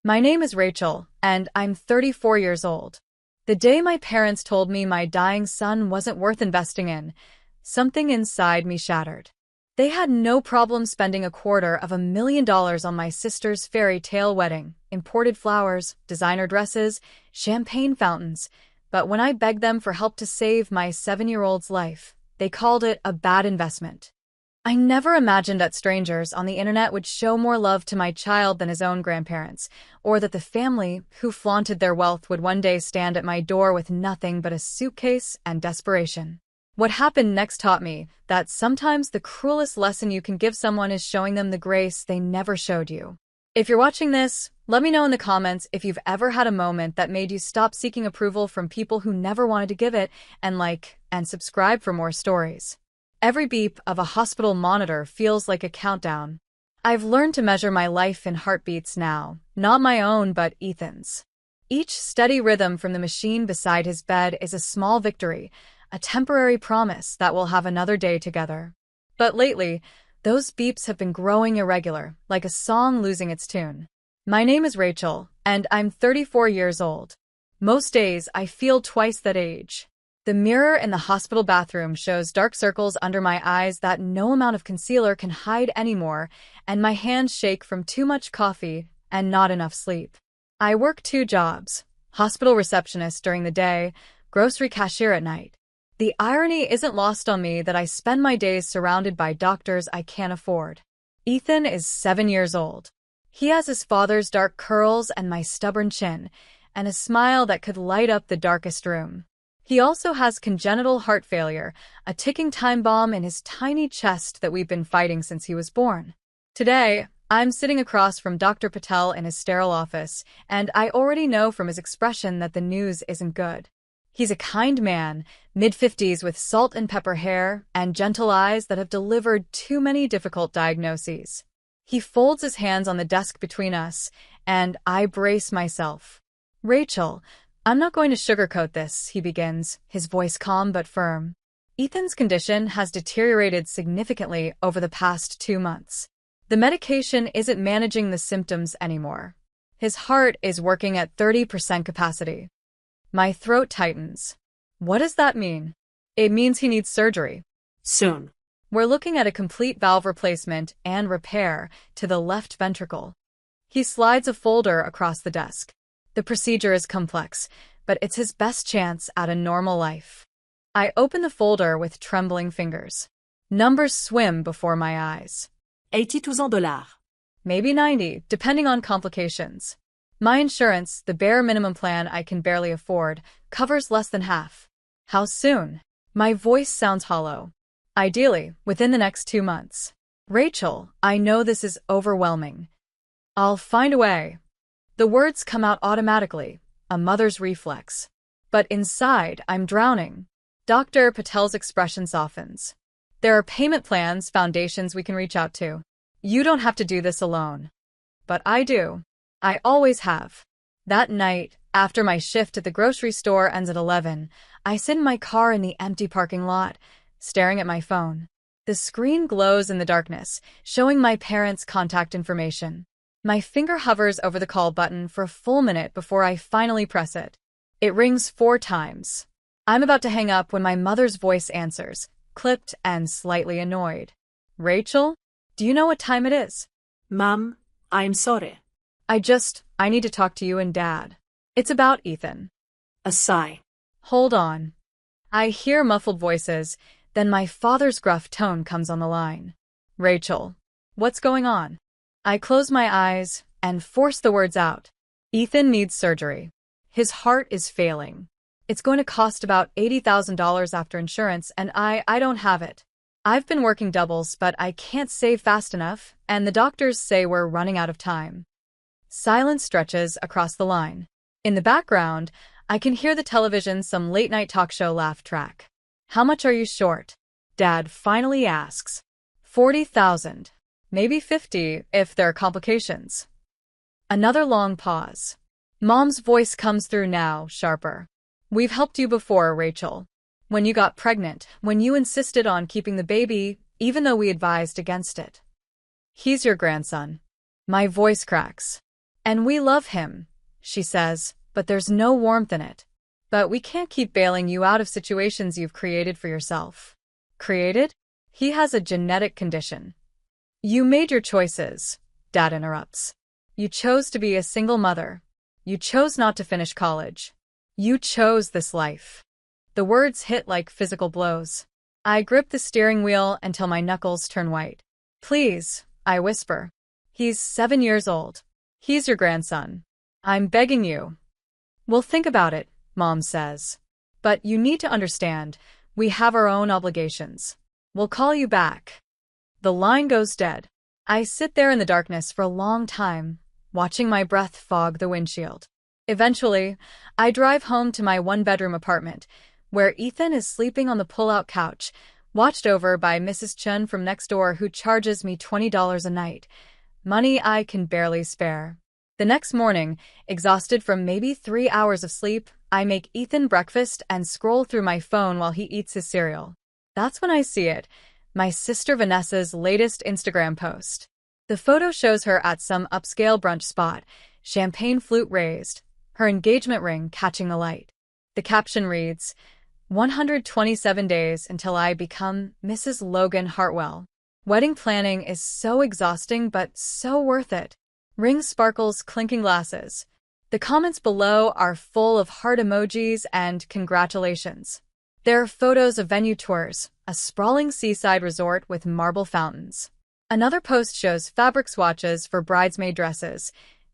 My name is Rachel, and I'm 34 years old. The day my parents told me my dying son wasn't worth investing in, something inside me shattered. They had no problem spending $250,000 on my sister's fairy tale wedding, imported flowers, designer dresses, champagne fountains, but when I begged them for help to save my 7-year-old's life, they called it a bad investment. I never imagined that strangers on the internet would show more love to my child than his own grandparents, or that the family who flaunted their wealth would one day stand at my door with nothing but a suitcase and desperation. What happened next taught me that sometimes the cruelest lesson you can give someone is showing them the grace they never showed you. If you're watching this, let me know in the comments if you've ever had a moment that made you stop seeking approval from people who never wanted to give it, and like and subscribe for more stories. Every beep of a hospital monitor feels like a countdown. I've learned to measure my life in heartbeats now, not my own but Ethan's. Each steady rhythm from the machine beside his bed is a small victory, a temporary promise that we'll have another day together. But lately, those beeps have been growing irregular, like a song losing its tune. My name is Rachel, and I'm 34 years old. Most days, I feel twice that age. The mirror in the hospital bathroom shows dark circles under my eyes that no amount of concealer can hide anymore, and my hands shake from too much coffee and not enough sleep. I work 2 jobs: hospital receptionist during the day, grocery cashier at night. The irony isn't lost on me that I spend my days surrounded by doctors I can't afford. Ethan is 7 years old. He has his father's dark curls and my stubborn chin, and a smile that could light up the darkest room. He also has congenital heart failure, a ticking time bomb in his tiny chest that we've been fighting since he was born. Today, I'm sitting across from Dr. Patel in his sterile office, and I already know from his expression that the news isn't good. He's a kind man, mid-50s with salt and pepper hair and gentle eyes that have delivered too many difficult diagnoses. He folds his hands on the desk between us, and I brace myself. "Rachel, I'm not going to sugarcoat this," he begins, his voice calm but firm. "Ethan's condition has deteriorated significantly over the past 2 months. The medication isn't managing the symptoms anymore. His heart is working at 30% capacity." My throat tightens. What does that mean? It means he needs surgery. Soon. We're looking at a complete valve replacement and repair to the left ventricle. He slides a folder across the desk. The procedure is complex, but it's his best chance at a normal life. I open the folder with trembling fingers. Numbers swim before my eyes. $82,000. Maybe 90, depending on complications. My insurance, the bare minimum plan I can barely afford, covers less than half. How soon? My voice sounds hollow. Ideally, within the next 2 months. "Rachel, I know this is overwhelming. I'll find a way." The words come out automatically, a mother's reflex. But inside, I'm drowning. Dr. Patel's expression softens. "There are payment plans, foundations we can reach out to. You don't have to do this alone." But I do. I always have. That night, after my shift at the grocery store ends at 11, I sit in my car in the empty parking lot, staring at my phone. The screen glows in the darkness, showing my parents' contact information. My finger hovers over the call button for a full minute before I finally press it. It rings 4 times. I'm about to hang up when my mother's voice answers, clipped and slightly annoyed. "Rachel, do you know what time it is?" Mom, I'm sorry. I need to talk to you and Dad. It's about Ethan." A sigh. "Hold on." I hear muffled voices, then my father's gruff tone comes on the line. "Rachel, what's going on?" I close my eyes and force the words out. "Ethan needs surgery. His heart is failing. It's going to cost about $80,000 after insurance, and I don't have it. I've been working doubles, but I can't save fast enough, and the doctors say we're running out of time." Silence stretches across the line. In the background, I can hear the television, some late-night talk show laugh track. "How much are you short?" Dad finally asks. 40,000. Maybe 50 if there are complications. Another long pause. Mom's voice comes through now, sharper. "We've helped you before, Rachel. When you got pregnant, when you insisted on keeping the baby, even though we advised against it. He's your grandson." My voice cracks. And we love him, she says, but there's no warmth in it. But we can't keep bailing you out of situations you've created for yourself. Created? He has a genetic condition. You made your choices, Dad interrupts. You chose to be a single mother. You chose not to finish college. You chose this life. The words hit like physical blows. I grip the steering wheel until my knuckles turn white. Please, I whisper. He's 7 years old. He's your grandson. I'm begging you. We'll think about it, Mom says. But you need to understand, we have our own obligations. We'll call you back. The line goes dead. I sit there in the darkness for a long time, watching my breath fog the windshield. Eventually, I drive home to my one-bedroom apartment, where Ethan is sleeping on the pull-out couch, watched over by Mrs. Chun from next door who charges me $20 a night. Money I can barely spare. The next morning, exhausted from maybe 3 hours of sleep, I make Ethan breakfast and scroll through my phone while he eats his cereal. That's when I see it, my sister Vanessa's latest Instagram post. The photo shows her at some upscale brunch spot, champagne flute raised, her engagement ring catching the light. The caption reads, 127 days until I become Mrs. Logan Hartwell. Wedding planning is so exhausting but so worth it. Ring sparkles clinking glasses. The comments below are full of heart emojis and congratulations. There are photos of venue tours, a sprawling seaside resort with marble fountains. Another post shows fabric swatches for bridesmaid dresses,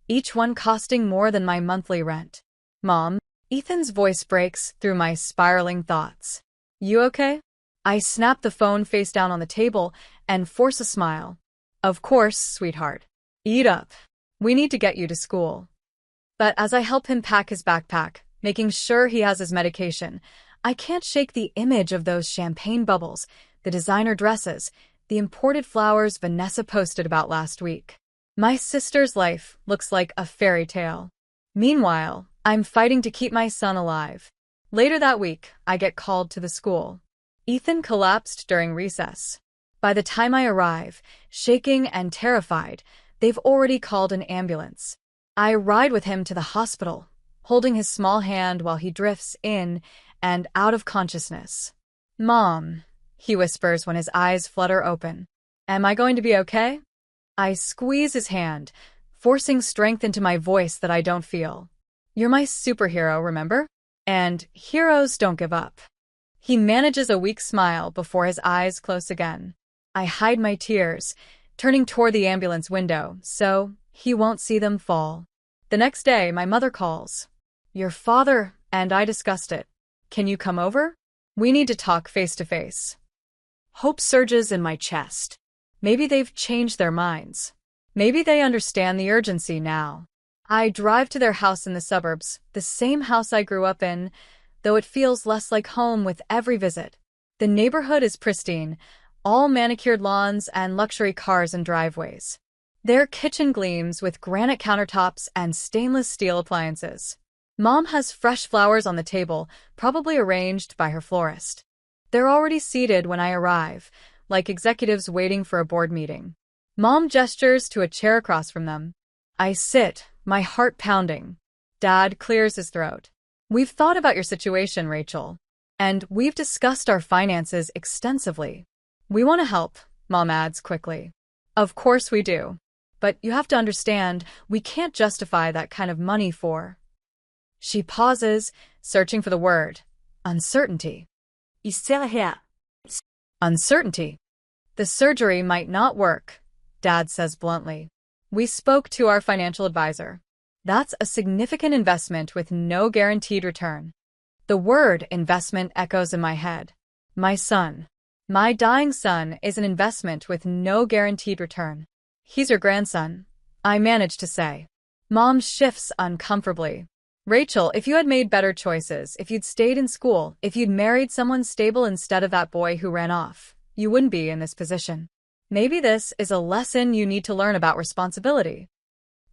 each one costing more than my monthly rent. Mom, Ethan's voice breaks through my spiraling thoughts. You okay? I snap the phone face down on the table and force a smile. Of course, sweetheart. Eat up. We need to get you to school. But as I help him pack his backpack, making sure he has his medication, I can't shake the image of those champagne bubbles, the designer dresses, the imported flowers Vanessa posted about last week. My sister's life looks like a fairy tale. Meanwhile, I'm fighting to keep my son alive. Later that week, I get called to the school. Ethan collapsed during recess. By the time I arrive, shaking and terrified, they've already called an ambulance. I ride with him to the hospital, holding his small hand while he drifts in and out of consciousness. Mom, he whispers when his eyes flutter open. Am I going to be okay? I squeeze his hand, forcing strength into my voice that I don't feel. You're my superhero, remember? And heroes don't give up. He manages a weak smile before his eyes close again. I hide my tears, turning toward the ambulance window so he won't see them fall. The next day, my mother calls. Your father and I discussed it. Can you come over? We need to talk face to face. Hope surges in my chest. Maybe they've changed their minds. Maybe they understand the urgency now. I drive to their house in the suburbs, the same house I grew up in, though it feels less like home with every visit. The neighborhood is pristine, all manicured lawns and luxury cars and driveways. Their kitchen gleams with granite countertops and stainless steel appliances. Mom has fresh flowers on the table, probably arranged by her florist. They're already seated when I arrive, like executives waiting for a board meeting. Mom gestures to a chair across from them. I sit, my heart pounding. Dad clears his throat. We've thought about your situation, Rachel, and we've discussed our finances extensively. We want to help, Mom adds quickly. Of course we do. But you have to understand, we can't justify that kind of money for... She pauses, searching for the word. Uncertainty. Uncertainty. The surgery might not work, Dad says bluntly. We spoke to our financial advisor. That's a significant investment with no guaranteed return. The word investment echoes in my head. My son. My dying son is an investment with no guaranteed return. He's your grandson, I manage to say. Mom shifts uncomfortably. Rachel, if you had made better choices, if you'd stayed in school, if you'd married someone stable instead of that boy who ran off, you wouldn't be in this position. Maybe this is a lesson you need to learn about responsibility.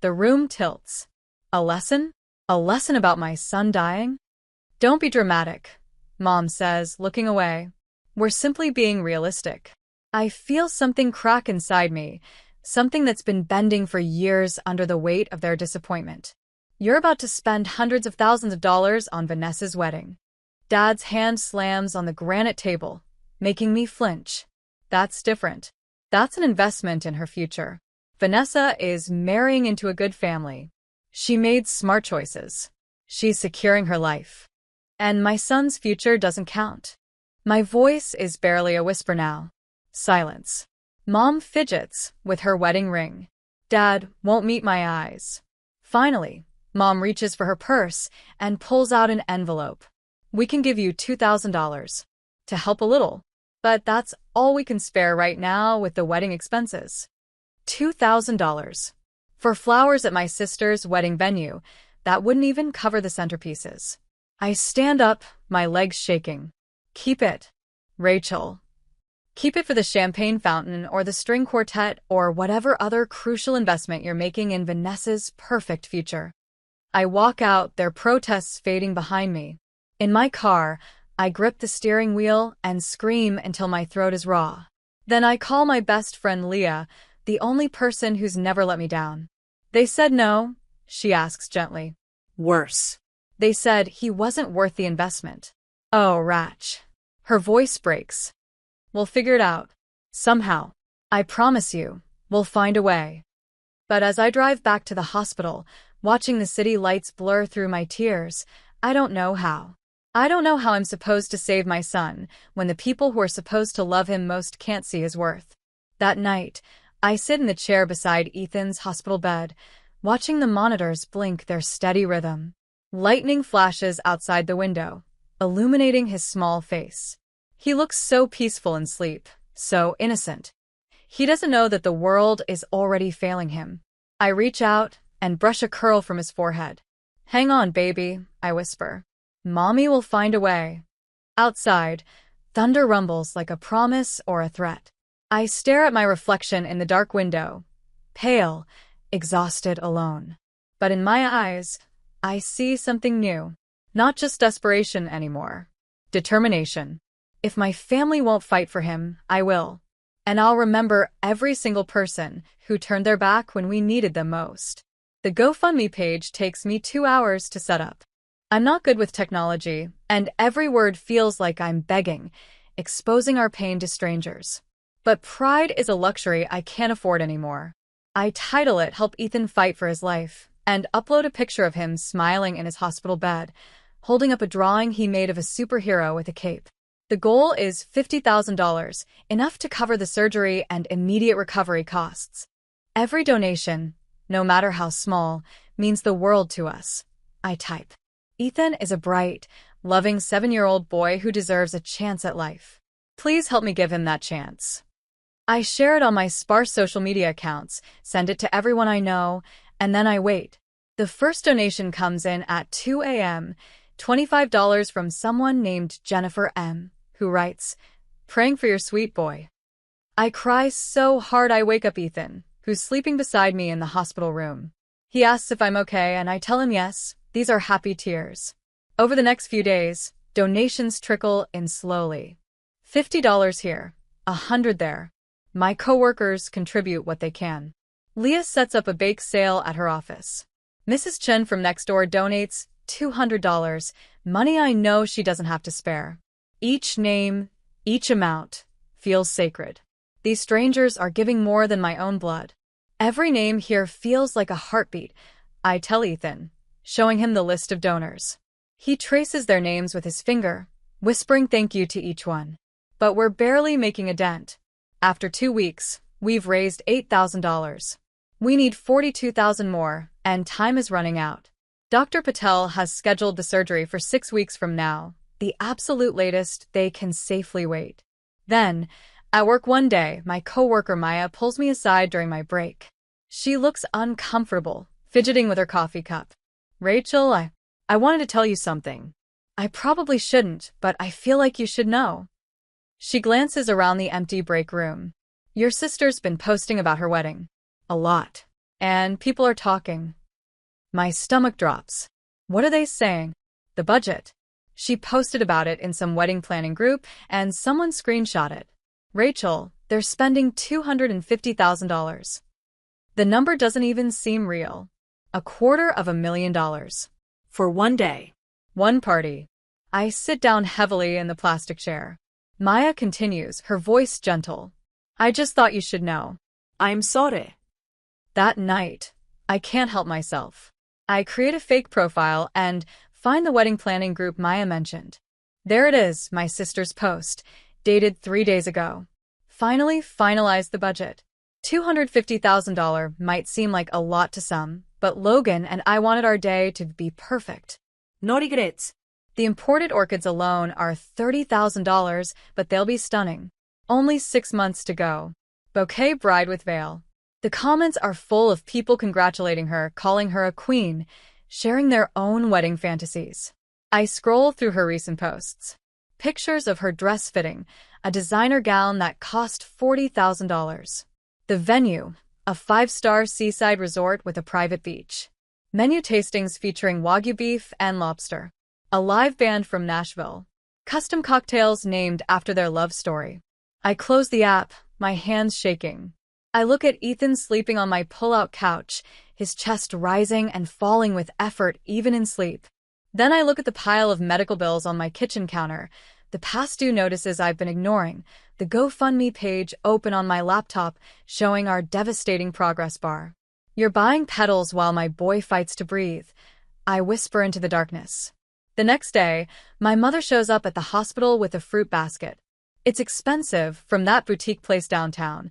The room tilts. A lesson? A lesson about my son dying? Don't be dramatic, Mom says, looking away. We're simply being realistic. I feel something crack inside me, something that's been bending for years under the weight of their disappointment. You're about to spend hundreds of thousands of dollars on Vanessa's wedding. Dad's hand slams on the granite table, making me flinch. That's different. That's an investment in her future. Vanessa is marrying into a good family. She made smart choices. She's securing her life. And my son's future doesn't count. My voice is barely a whisper now. Silence. Mom fidgets with her wedding ring. Dad won't meet my eyes. Finally, Mom reaches for her purse and pulls out an envelope. We can give you $2,000 to help a little, but that's all we can spare right now with the wedding expenses. $2,000. For flowers at my sister's wedding venue, that wouldn't even cover the centerpieces. I stand up, my legs shaking. Keep it, Rachel. Keep it for the champagne fountain or the string quartet or whatever other crucial investment you're making in Vanessa's perfect future. I walk out, their protests fading behind me. In my car, I grip the steering wheel and scream until my throat is raw. Then I call my best friend Leah, the only person who's never let me down. They said no, she asks gently. Worse. They said he wasn't worth the investment. Oh, Ratch. Her voice breaks. We'll figure it out. Somehow. I promise you, we'll find a way. But as I drive back to the hospital, watching the city lights blur through my tears, I don't know how. I don't know how I'm supposed to save my son when the people who are supposed to love him most can't see his worth. That night, I sit in the chair beside Ethan's hospital bed, watching the monitors blink their steady rhythm. Lightning flashes outside the window, illuminating his small face. He looks so peaceful in sleep, so innocent. He doesn't know that the world is already failing him. I reach out and brush a curl from his forehead. Hang on, baby, I whisper. Mommy will find a way. Outside, thunder rumbles like a promise or a threat. I stare at my reflection in the dark window, pale, exhausted, alone. But in my eyes, I see something new. Not just desperation anymore. Determination. If my family won't fight for him, I will. And I'll remember every single person who turned their back when we needed them most. The GoFundMe page takes me 2 hours to set up. I'm not good with technology, and every word feels like I'm begging, exposing our pain to strangers. But pride is a luxury I can't afford anymore. I title it Help Ethan Fight for His Life, and upload a picture of him smiling in his hospital bed, holding up a drawing he made of a superhero with a cape. The goal is $50,000, enough to cover the surgery and immediate recovery costs. Every donation, no matter how small, means the world to us. I type. Ethan is a bright, loving 7-year-old boy who deserves a chance at life. Please help me give him that chance. I share it on my sparse social media accounts, send it to everyone I know, and then I wait. The first donation comes in at 2 a.m., $25 from someone named Jennifer M., who writes, "Praying for your sweet boy." I cry so hard I wake up Ethan, who's sleeping beside me in the hospital room. He asks if I'm okay, and I tell him yes. These are happy tears. Over the next few days, donations trickle in slowly. $50 here, $100 there. My coworkers contribute what they can. Leah sets up a bake sale at her office. Mrs. Chen from next door donates $200, money I know she doesn't have to spare. Each name, each amount, feels sacred. These strangers are giving more than my own blood. Every name here feels like a heartbeat, I tell Ethan, showing him the list of donors. He traces their names with his finger, whispering thank you to each one. But we're barely making a dent. After 2 weeks, we've raised $8,000. We need $42,000 more, and time is running out. Dr. Patel has scheduled the surgery for 6 weeks from now, the absolute latest they can safely wait. Then, at work one day, my coworker Maya pulls me aside during my break. She looks uncomfortable, fidgeting with her coffee cup. Rachel, I wanted to tell you something. I probably shouldn't, but I feel like you should know. She glances around the empty break room. Your sister's been posting about her wedding. A lot. And people are talking. My stomach drops. What are they saying? The budget. She posted about it in some wedding planning group, and someone screenshot it. Rachel, they're spending $250,000. The number doesn't even seem real. $250,000. For one day. One party. I sit down heavily in the plastic chair. Maya continues, her voice gentle. I just thought you should know. I'm sorry. That night, I can't help myself. I create a fake profile and find the wedding planning group Maya mentioned. There it is, my sister's post, dated 3 days ago. Finally finalized the budget. $250,000 might seem like a lot to some, but Logan and I wanted our day to be perfect. No regrets. The imported orchids alone are $30,000, but they'll be stunning. Only 6 months to go. Bouquet bride with veil. The comments are full of people congratulating her, calling her a queen, sharing their own wedding fantasies. I scroll through her recent posts. Pictures of her dress fitting, a designer gown that cost $40,000. The venue, a 5-star seaside resort with a private beach. Menu tastings featuring Wagyu beef and lobster. A live band from Nashville. Custom cocktails named after their love story. I close the app, my hands shaking. I look at Ethan sleeping on my pull-out couch, his chest rising and falling with effort even in sleep. Then I look at the pile of medical bills on my kitchen counter, the past due notices I've been ignoring, the GoFundMe page open on my laptop showing our devastating progress bar. You're buying petals while my boy fights to breathe. I whisper into the darkness. The next day, my mother shows up at the hospital with a fruit basket. It's expensive, from that boutique place downtown,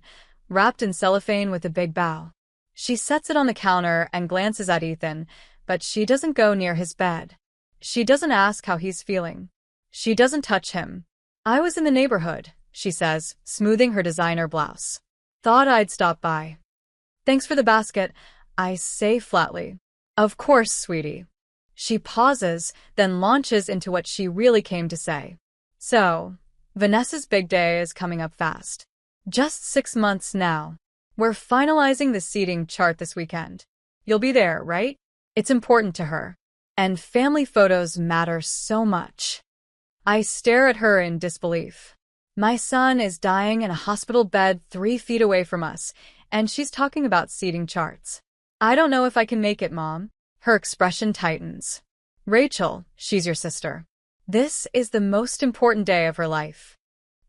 wrapped in cellophane with a big bow. She sets it on the counter and glances at Ethan, but she doesn't go near his bed. She doesn't ask how he's feeling. She doesn't touch him. I was in the neighborhood, she says, smoothing her designer blouse. Thought I'd stop by. Thanks for the basket, I say flatly. Of course, sweetie. She pauses, then launches into what she really came to say. So, Vanessa's big day is coming up fast. Just 6 months now. We're finalizing the seating chart this weekend. You'll be there, right? It's important to her. And family photos matter so much. I stare at her in disbelief. My son is dying in a hospital bed 3 feet away from us, and she's talking about seating charts. I don't know if I can make it, Mom. Her expression tightens. Rachel, she's your sister. This is the most important day of her life.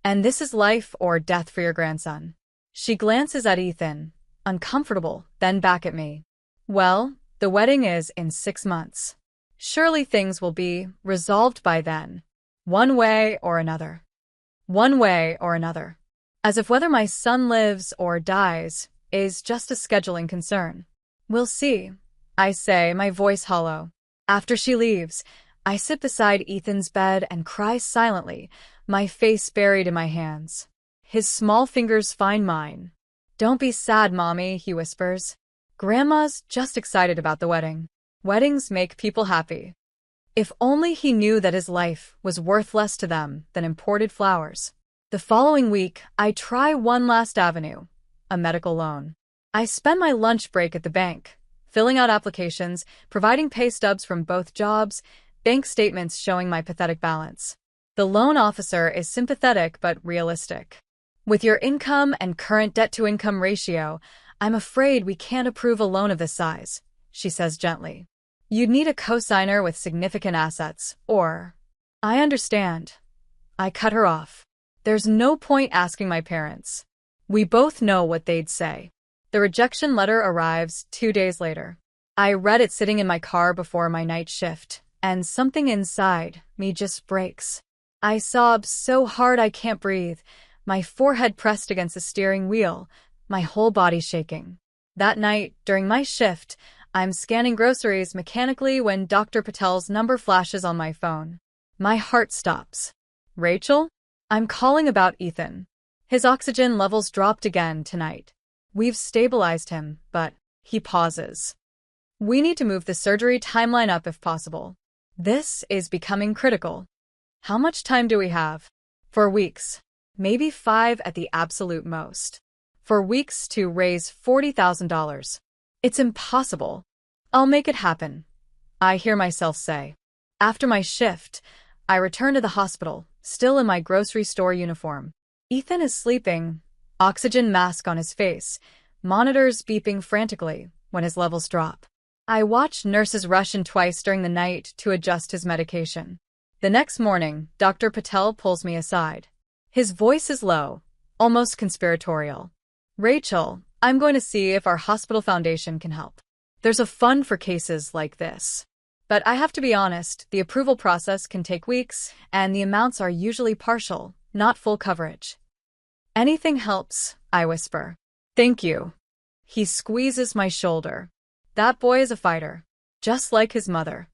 And this is life or death for your grandson. She glances at Ethan, uncomfortable, then back at me. Well, the wedding is in 6 months. Surely things will be resolved by then. One way or another. One way or another. As if whether my son lives or dies is just a scheduling concern. We'll see, I say, my voice hollow. After she leaves, I sit beside Ethan's bed and cry silently, my face buried in my hands. His small fingers find mine. Don't be sad, Mommy, he whispers. Grandma's just excited about the wedding. Weddings make people happy. If only he knew that his life was worth less to them than imported flowers. The following week, I try one last avenue, a medical loan. I spend my lunch break at the bank, filling out applications, providing pay stubs from both jobs, bank statements showing my pathetic balance. The loan officer is sympathetic but realistic. With your income and current debt-to-income ratio, I'm afraid we can't approve a loan of this size, she says gently. You'd need a cosigner with significant assets, or... I understand. I cut her off. There's no point asking my parents. We both know what they'd say. The rejection letter arrives 2 days later. I read it sitting in my car before my night shift, and something inside me just breaks. I sob so hard I can't breathe, my forehead pressed against the steering wheel, my whole body shaking. That night, during my shift, I'm scanning groceries mechanically when Dr. Patel's number flashes on my phone. My heart stops. Rachel? I'm calling about Ethan. His oxygen levels dropped again tonight. We've stabilized him, but he pauses. We need to move the surgery timeline up if possible. This is becoming critical. How much time do we have? 4 weeks. Maybe 5 at the absolute most. 4 weeks to raise $40,000. It's impossible. I'll make it happen, I hear myself say. After my shift, I return to the hospital, still in my grocery store uniform. Ethan is sleeping, oxygen mask on his face, monitors beeping frantically when his levels drop. I watch nurses rush in twice during the night to adjust his medication. The next morning, Dr. Patel pulls me aside. His voice is low, almost conspiratorial. Rachel, I'm going to see if our hospital foundation can help. There's a fund for cases like this. But I have to be honest, the approval process can take weeks, and the amounts are usually partial, not full coverage. Anything helps, I whisper. Thank you. He squeezes my shoulder. That boy is a fighter, just like his mother.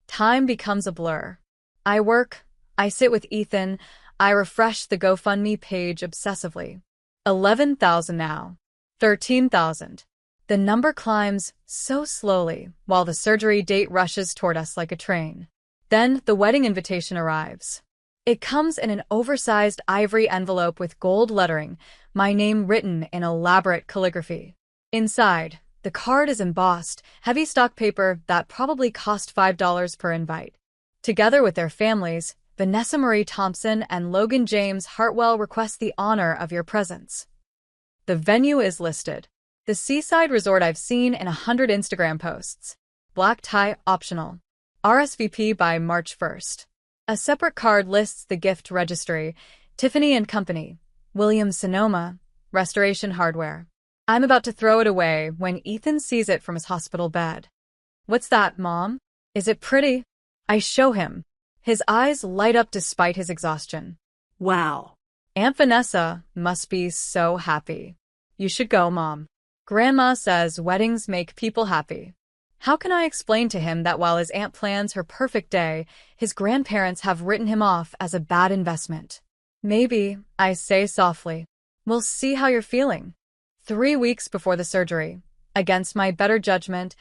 Time becomes a blur. I work, I sit with Ethan, I refresh the GoFundMe page obsessively. 11,000 now. 13,000. The number climbs so slowly while the surgery date rushes toward us like a train. Then the wedding invitation arrives. It comes in an oversized ivory envelope with gold lettering, my name written in elaborate calligraphy. Inside, the card is embossed, heavy stock paper that probably cost $5 per invite. Together with their families, Vanessa Marie Thompson and Logan James Hartwell request the honor of your presence. The venue is listed. The seaside resort I've seen in 100 Instagram posts. Black tie optional. RSVP by March 1st. A separate card lists the gift registry, Tiffany & Company, Williams-Sonoma, Restoration Hardware. I'm about to throw it away when Ethan sees it from his hospital bed. What's that, Mom? Is it pretty? I show him. His eyes light up despite his exhaustion. Wow. Aunt Vanessa must be so happy. You should go, Mom. Grandma says weddings make people happy. How can I explain to him that while his aunt plans her perfect day, his grandparents have written him off as a bad investment? Maybe, I say softly. We'll see how you're feeling. 3 weeks before the surgery, against my better judgment,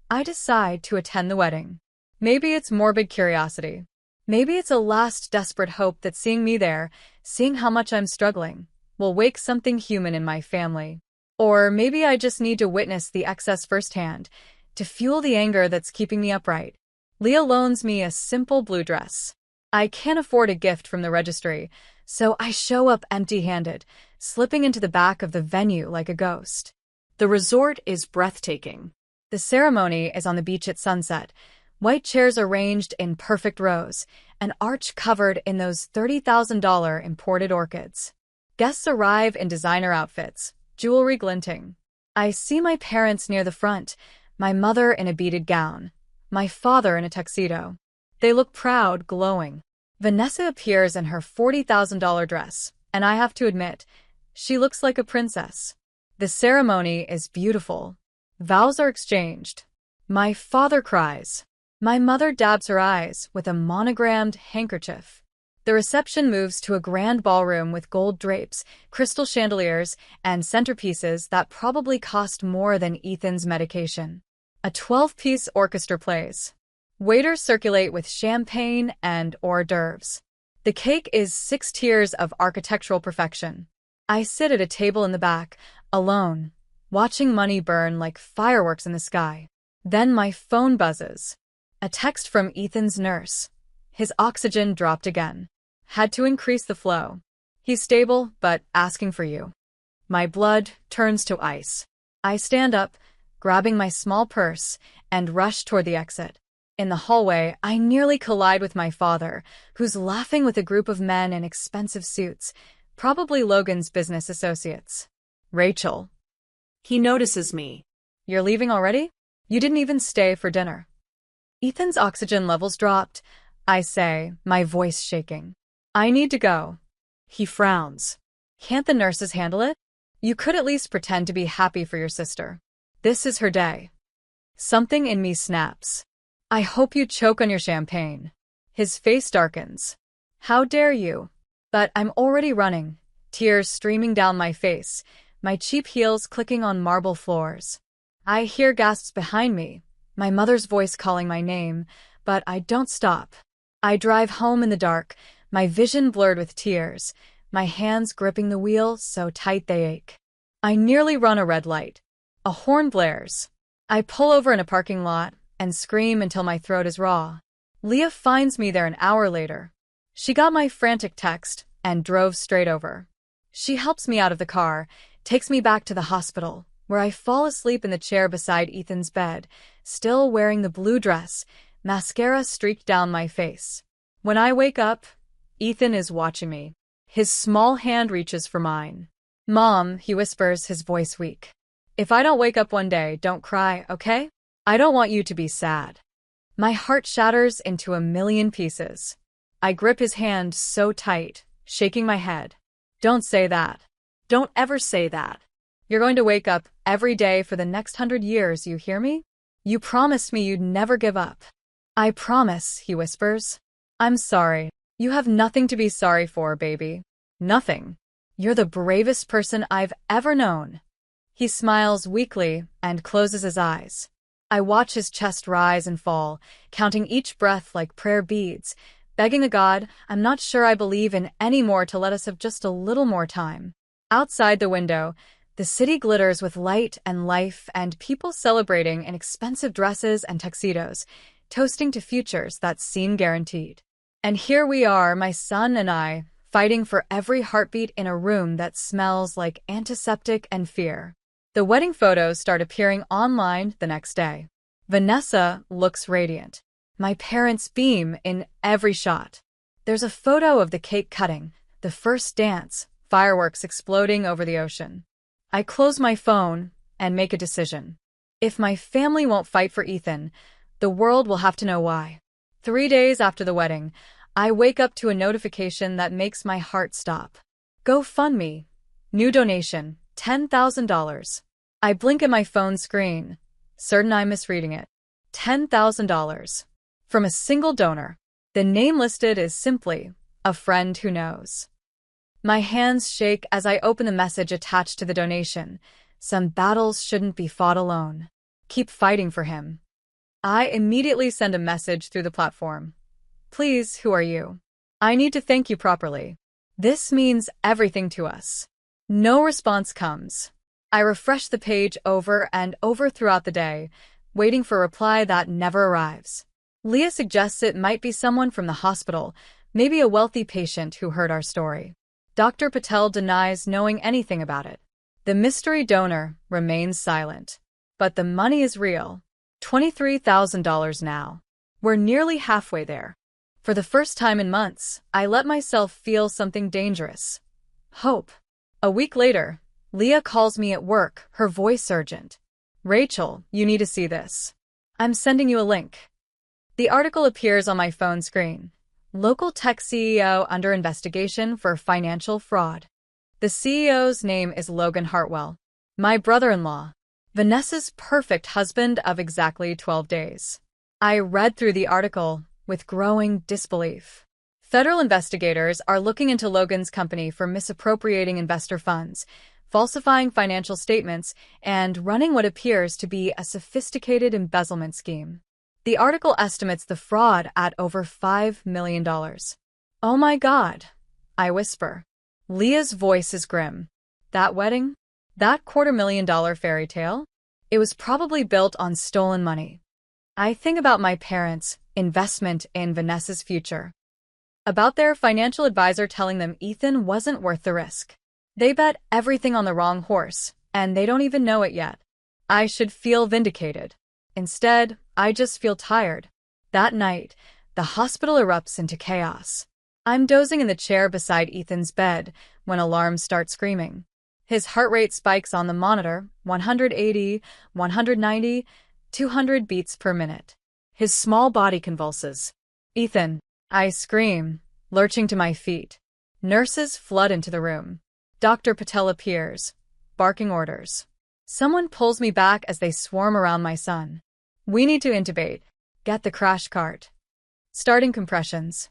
I decide to attend the wedding. Maybe it's morbid curiosity. Maybe it's a last desperate hope that seeing me there, seeing how much I'm struggling, will wake something human in my family. Or maybe I just need to witness the excess firsthand, to fuel the anger that's keeping me upright. Leah loans me a simple blue dress. I can't afford a gift from the registry, so I show up empty-handed, slipping into the back of the venue like a ghost. The resort is breathtaking. The ceremony is on the beach at sunset, white chairs arranged in perfect rows, an arch covered in those $30,000 imported orchids. Guests arrive in designer outfits, jewelry glinting. I see my parents near the front, my mother in a beaded gown, my father in a tuxedo. They look proud, glowing. Vanessa appears in her $40,000 dress, and I have to admit, she looks like a princess. The ceremony is beautiful. Vows are exchanged. My father cries. My mother dabs her eyes with a monogrammed handkerchief. The reception moves to a grand ballroom with gold drapes, crystal chandeliers, and centerpieces that probably cost more than Ethan's medication. A 12-piece orchestra plays. Waiters circulate with champagne and hors d'oeuvres. The cake is 6 tiers of architectural perfection. I sit at a table in the back, alone, watching money burn like fireworks in the sky. Then my phone buzzes. A text from Ethan's nurse. His oxygen dropped again. Had to increase the flow. He's stable, but asking for you. My blood turns to ice. I stand up, grabbing my small purse, and rush toward the exit. In the hallway, I nearly collide with my father, who's laughing with a group of men in expensive suits, probably Logan's business associates. Rachel. He notices me. You're leaving already? You didn't even stay for dinner. Ethan's oxygen levels dropped, I say, my voice shaking. I need to go. He frowns. Can't the nurses handle it? You could at least pretend to be happy for your sister. This is her day. Something in me snaps. I hope you choke on your champagne. His face darkens. How dare you? But I'm already running, tears streaming down my face, my cheap heels clicking on marble floors. I hear gasps behind me, my mother's voice calling my name, but I don't stop. I drive home in the dark, my vision blurred with tears, my hands gripping the wheel so tight they ache. I nearly run a red light. A horn blares. I pull over in a parking lot and scream until my throat is raw. Leah finds me there an hour later. She got my frantic text and drove straight over. She helps me out of the car, takes me back to the hospital, where I fall asleep in the chair beside Ethan's bed, still wearing the blue dress, mascara streaked down my face. When I wake up, Ethan is watching me. His small hand reaches for mine. "Mom," he whispers, his voice weak. "If I don't wake up one day, don't cry, okay? I don't want you to be sad." My heart shatters into a million pieces. I grip his hand so tight, shaking my head. "Don't say that. Don't ever say that. You're going to wake up every day for the next 100 years, you hear me? You promised me you'd never give up." "I promise," he whispers. "I'm sorry. You have nothing to be sorry for, baby. Nothing. You're the bravest person I've ever known." He smiles weakly and closes his eyes. I watch his chest rise and fall, counting each breath like prayer beads, begging the God I'm not sure I believe in anymore to let us have just a little more time. Outside the window, the city glitters with light and life and people celebrating in expensive dresses and tuxedos, toasting to futures that seem guaranteed. And here we are, my son and I, fighting for every heartbeat in a room that smells like antiseptic and fear. The wedding photos start appearing online the next day. Vanessa looks radiant. My parents beam in every shot. There's a photo of the cake cutting, the first dance, fireworks exploding over the ocean. I close my phone and make a decision. If my family won't fight for Ethan, the world will have to know why. 3 days after the wedding, I wake up to a notification that makes my heart stop. GoFundMe. New donation, $10,000. I blink at my phone screen, certain I'm misreading it. $10,000. From a single donor. The name listed is simply, "A friend who knows." My hands shake as I open the message attached to the donation. Some battles shouldn't be fought alone. Keep fighting for him. I immediately send a message through the platform. "Please, who are you? I need to thank you properly. This means everything to us." No response comes. I refresh the page over and over throughout the day, waiting for a reply that never arrives. Leah suggests it might be someone from the hospital, maybe a wealthy patient who heard our story. Dr. Patel denies knowing anything about it. The mystery donor remains silent. But the money is real. $23,000 now. We're nearly halfway there. For the first time in months, I let myself feel something dangerous. Hope. A week later, Leah calls me at work, her voice urgent. "Rachel, you need to see this. I'm sending you a link." The article appears on my phone screen. Local tech CEO under investigation for financial fraud. The CEO's name is Logan Hartwell. My brother-in-law. Vanessa's perfect husband of exactly 12 days. I read through the article with growing disbelief. Federal investigators are looking into Logan's company for misappropriating investor funds, falsifying financial statements, and running what appears to be a sophisticated embezzlement scheme. The article estimates the fraud at over $5 million. "Oh my God," I whisper. Leah's voice is grim. "That wedding? That $250,000 fairy tale? It was probably built on stolen money." I think about my parents' investment in Vanessa's future. About their financial advisor telling them Ethan wasn't worth the risk. They bet everything on the wrong horse, and they don't even know it yet. I should feel vindicated. Instead, I just feel tired. That night, the hospital erupts into chaos. I'm dozing in the chair beside Ethan's bed when alarms start screaming. His heart rate spikes on the monitor, 180, 190, 200 beats per minute. His small body convulses. "Ethan," I scream, lurching to my feet. Nurses flood into the room. Dr. Patel appears, barking orders. Someone pulls me back as they swarm around my son. "We need to intubate. Get the crash cart." Starting compressions.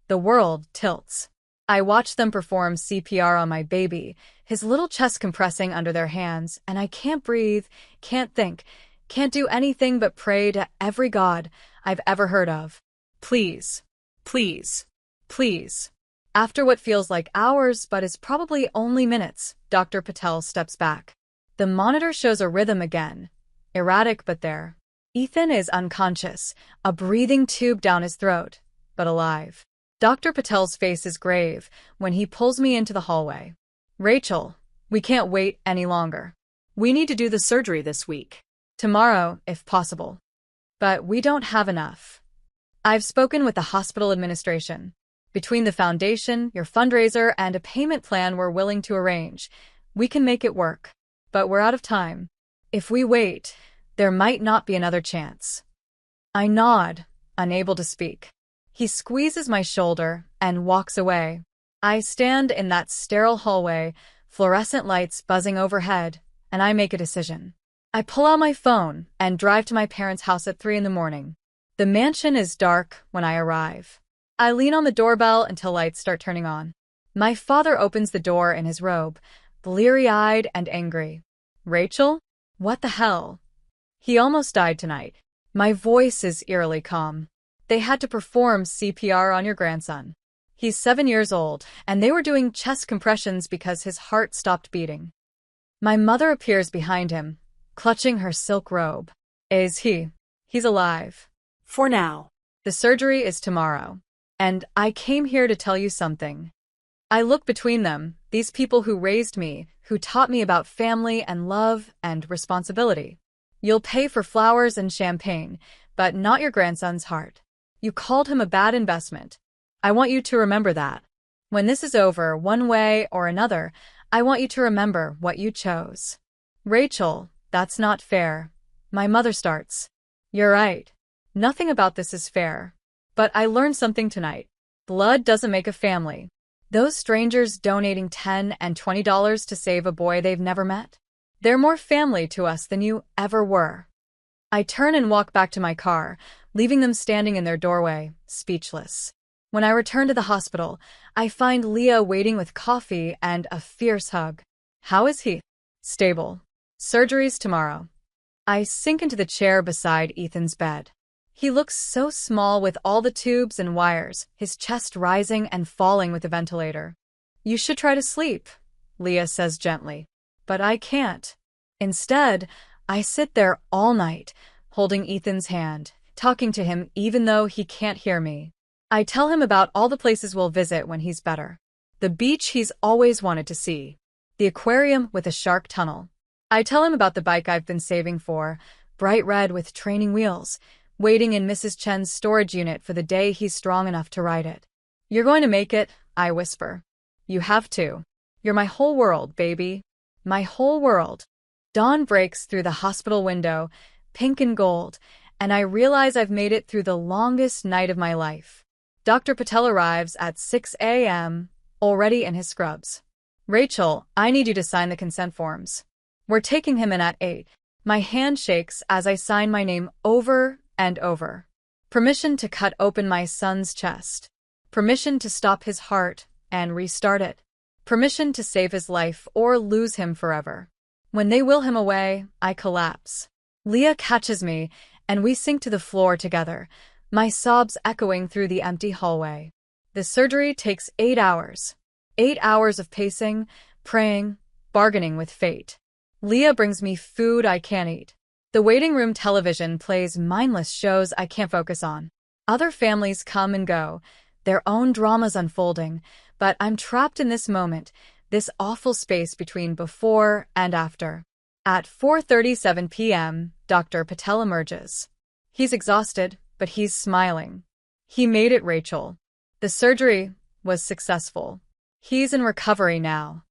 The world tilts. I watch them perform CPR on my baby, his little chest compressing under their hands, and I can't breathe, can't think, can't do anything but pray to every god I've ever heard of. "Please, please, please." After what feels like hours but is probably only minutes, Dr. Patel steps back. The monitor shows a rhythm again. Erratic but there. Ethan is unconscious, a breathing tube down his throat, but alive. Dr. Patel's face is grave when he pulls me into the hallway. "Rachel, we can't wait any longer. We need to do the surgery this week. Tomorrow, if possible. But we don't have enough. I've spoken with the hospital administration. Between the foundation, your fundraiser, and a payment plan we're willing to arrange, we can make it work. But we're out of time. If we wait, there might not be another chance. I nod, unable to speak. He squeezes my shoulder and walks away. I stand in that sterile hallway, fluorescent lights buzzing overhead, and I make a decision. I pull out my phone and drive to my parents' house at 3 in the morning. The mansion is dark when I arrive. I lean on the doorbell until lights start turning on. My father opens the door in his robe, bleary-eyed and angry. Rachel? What the hell? He almost died tonight. My voice is eerily calm. They had to perform CPR on your grandson. He's 7 years old, and they were doing chest compressions because his heart stopped beating. My mother appears behind him, clutching her silk robe. Is he? He's alive. For now. The surgery is tomorrow. And I came here to tell you something. I look between them, these people who raised me, who taught me about family and love and responsibility. You'll pay for flowers and champagne, but not your grandson's heart. You called him a bad investment. I want you to remember that. When this is over, one way or another, I want you to remember what you chose. Rachel, that's not fair. My mother starts. You're right. Nothing about this is fair. But I learned something tonight. Blood doesn't make a family. Those strangers donating $10 and $20 to save a boy they've never met? They're more family to us than you ever were. I turn and walk back to my car, leaving them standing in their doorway, speechless. When I return to the hospital, I find Leah waiting with coffee and a fierce hug. How is he? Stable. Surgery's tomorrow. I sink into the chair beside Ethan's bed. He looks so small with all the tubes and wires, his chest rising and falling with the ventilator. You should try to sleep, Leah says gently. But I can't. Instead, I sit there all night, holding Ethan's hand, talking to him even though he can't hear me. I tell him about all the places we'll visit when he's better. The beach he's always wanted to see. The aquarium with a shark tunnel. I tell him about the bike I've been saving for, bright red with training wheels, waiting in Mrs. Chen's storage unit for the day he's strong enough to ride it. You're going to make it, I whisper. You have to. You're my whole world, baby. My whole world. Dawn breaks through the hospital window, pink and gold, and I realize I've made it through the longest night of my life. Dr. Patel arrives at 6 a.m., already in his scrubs. Rachel, I need you to sign the consent forms. We're taking him in at 8. My hand shakes as I sign my name over and over. Permission to cut open my son's chest. Permission to stop his heart and restart it. Permission to save his life or lose him forever. When they will him away, I collapse. Leah catches me, and we sink to the floor together, my sobs echoing through the empty hallway. The surgery takes 8 hours. 8 hours of pacing, praying, bargaining with fate. Leah brings me food I can't eat. The waiting room television plays mindless shows I can't focus on. Other families come and go, their own dramas unfolding, but I'm trapped in this moment, this awful space between before and after. At 4:37 p.m., Dr. Patel emerges. He's exhausted, but he's smiling. He made it, Rachel. The surgery was successful. He's in recovery now.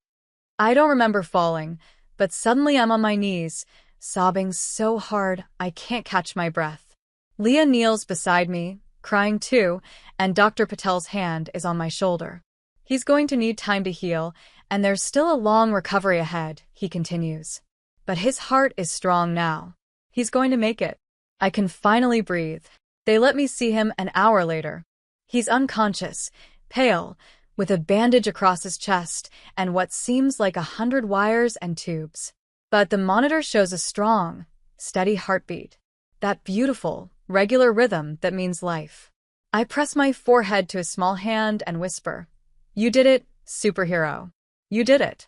I don't remember falling, but suddenly I'm on my knees, sobbing so hard I can't catch my breath. Leah kneels beside me, crying too, and Dr. Patel's hand is on my shoulder. He's going to need time to heal, and there's still a long recovery ahead, he continues. But his heart is strong now. He's going to make it. I can finally breathe. They let me see him an hour later. He's unconscious, pale, with a bandage across his chest and what seems like 100 wires and tubes. But the monitor shows a strong, steady heartbeat. That beautiful, regular rhythm that means life. I press my forehead to his small hand and whisper, "You did it, superhero. You did it."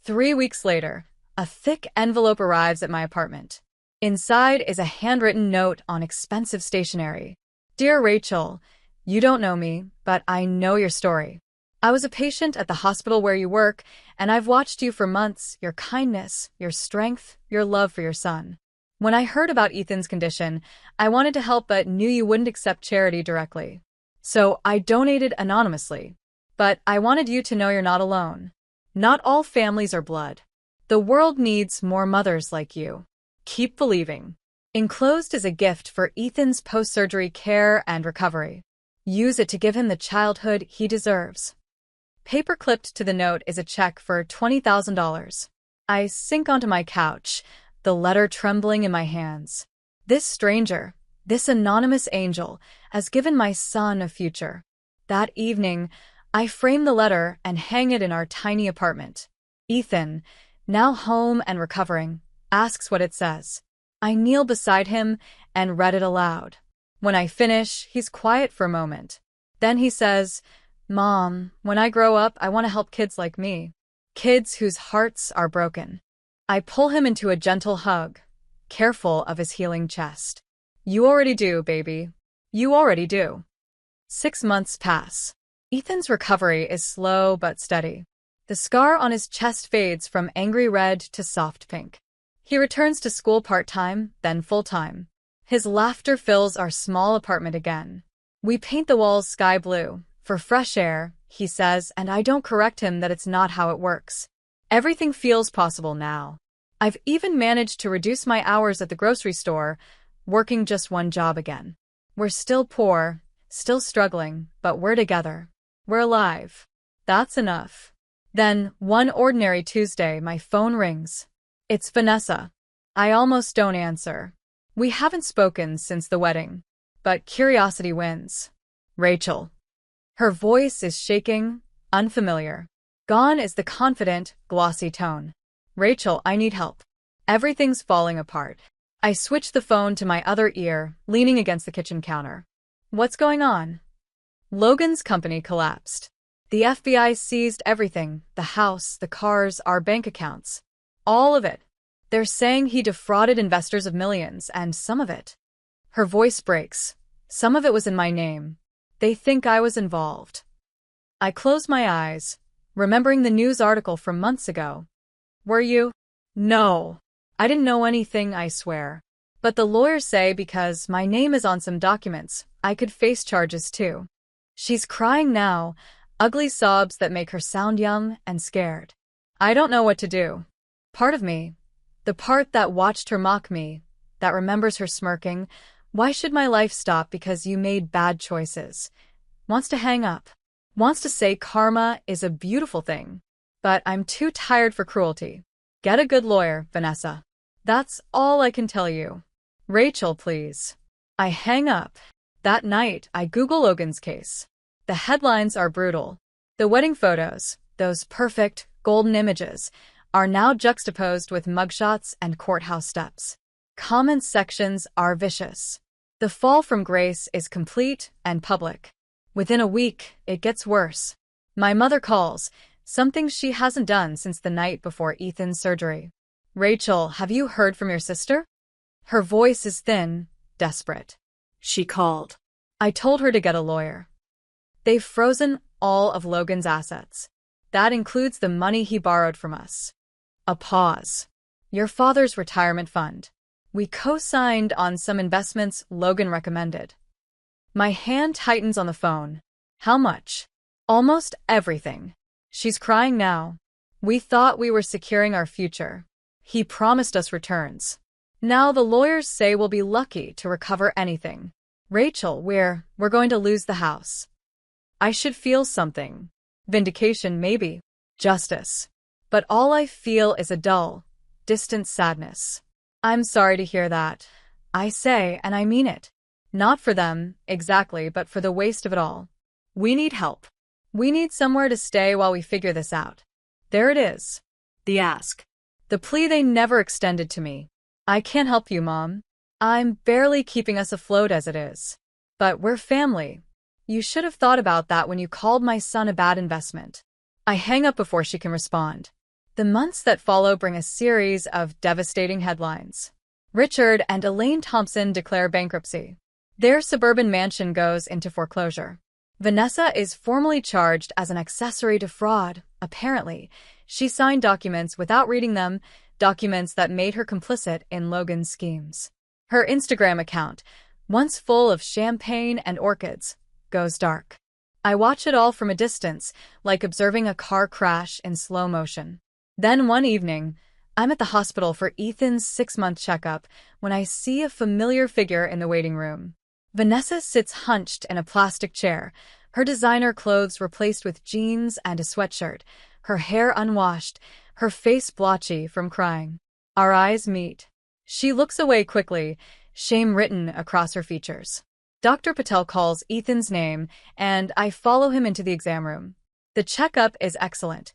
3 weeks later, a thick envelope arrives at my apartment. Inside is a handwritten note on expensive stationery. Dear Rachel, you don't know me, but I know your story. I was a patient at the hospital where you work, and I've watched you for months, your kindness, your strength, your love for your son. When I heard about Ethan's condition, I wanted to help but knew you wouldn't accept charity directly. So I donated anonymously. But I wanted you to know you're not alone. Not all families are blood. The world needs more mothers like you. Keep believing. Enclosed is a gift for Ethan's post-surgery care and recovery. Use it to give him the childhood he deserves. Paper-clipped to the note is a check for $20,000. I sink onto my couch, the letter trembling in my hands. This stranger, this anonymous angel, has given my son a future. That evening, I frame the letter and hang it in our tiny apartment. Ethan, now home and recovering, asks what it says. I kneel beside him and read it aloud. When I finish, he's quiet for a moment. Then he says, "Mom, when I grow up, I want to help kids like me. Kids whose hearts are broken." I pull him into a gentle hug, careful of his healing chest. You already do, baby. You already do. 6 months pass. Ethan's recovery is slow but steady. The scar on his chest fades from angry red to soft pink. He returns to school part-time, then full-time. His laughter fills our small apartment again. We paint the walls sky blue, for fresh air, he says, and I don't correct him that it's not how it works. Everything feels possible now. I've even managed to reduce my hours at the grocery store, working just one job again. We're still poor, still struggling, but we're together. We're alive. That's enough. Then, one ordinary Tuesday, my phone rings. It's Vanessa. I almost don't answer. We haven't spoken since the wedding. But curiosity wins. Rachel. Her voice is shaking, unfamiliar. Gone is the confident, glossy tone. Rachel, I need help. Everything's falling apart. I switch the phone to my other ear, leaning against the kitchen counter. What's going on? Logan's company collapsed. The FBI seized everything, the house, the cars, our bank accounts. All of it. They're saying he defrauded investors of millions, and some of it. Her voice breaks. Some of it was in my name. They think I was involved. I close my eyes, remembering the news article from months ago. Were you? No. I didn't know anything, I swear. But the lawyers say because my name is on some documents, I could face charges too. She's crying now, ugly sobs that make her sound young and scared. I don't know what to do. Part of me, the part that watched her mock me, that remembers her smirking, "Why should my life stop because you made bad choices?" wants to hang up. Wants to say karma is a beautiful thing. But I'm too tired for cruelty. Get a good lawyer, Vanessa. That's all I can tell you. Rachel, please. I hang up. That night, I Google Logan's case. The headlines are brutal. The wedding photos, those perfect, golden images, are now juxtaposed with mugshots and courthouse steps. Comment sections are vicious. The fall from grace is complete and public. Within a week, it gets worse. My mother calls, something she hasn't done since the night before Ethan's surgery. Rachel, have you heard from your sister? Her voice is thin, desperate. She called. I told her to get a lawyer. They've frozen all of Logan's assets. That includes the money he borrowed from us. A pause. Your father's retirement fund. We co-signed on some investments Logan recommended. My hand tightens on the phone. How much? Almost everything. She's crying now. We thought we were securing our future. He promised us returns. Now the lawyers say we'll be lucky to recover anything. Rachel, we're going to lose the house. I should feel something. Vindication, maybe. Justice. But all I feel is a dull, distant sadness. I'm sorry to hear that. I say, and I mean it. Not for them, exactly, but for the waste of it all. We need help. We need somewhere to stay while we figure this out. There it is. The ask. The plea they never extended to me. I can't help you, Mom. I'm barely keeping us afloat as it is. But we're family. You should have thought about that when you called my son a bad investment. I hang up before she can respond. The months that follow bring a series of devastating headlines. Richard and Elaine Thompson declare bankruptcy. Their suburban mansion goes into foreclosure. Vanessa is formally charged as an accessory to fraud, apparently. She signed documents without reading them, documents that made her complicit in Logan's schemes. Her Instagram account, once full of champagne and orchids, goes dark. I watch it all from a distance, like observing a car crash in slow motion. Then one evening, I'm at the hospital for Ethan's 6-month checkup when I see a familiar figure in the waiting room. Vanessa sits hunched in a plastic chair, her designer clothes replaced with jeans and a sweatshirt, her hair unwashed, her face blotchy from crying. Our eyes meet. She looks away quickly, shame written across her features. Dr. Patel calls Ethan's name, and I follow him into the exam room. The checkup is excellent.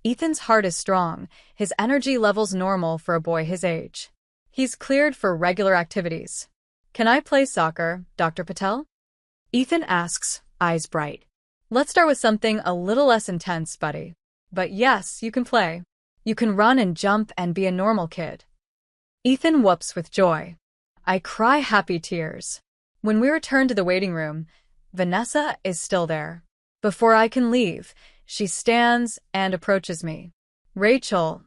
Ethan's heart is strong, his energy levels normal for a boy his age. He's cleared for regular activities. Can I play soccer, Dr. Patel? Ethan asks, eyes bright. Let's start with something a little less intense, buddy. But yes, you can play. You can run and jump and be a normal kid. Ethan whoops with joy. I cry happy tears. When we return to the waiting room, Vanessa is still there. Before I can leave, she stands and approaches me. Rachel,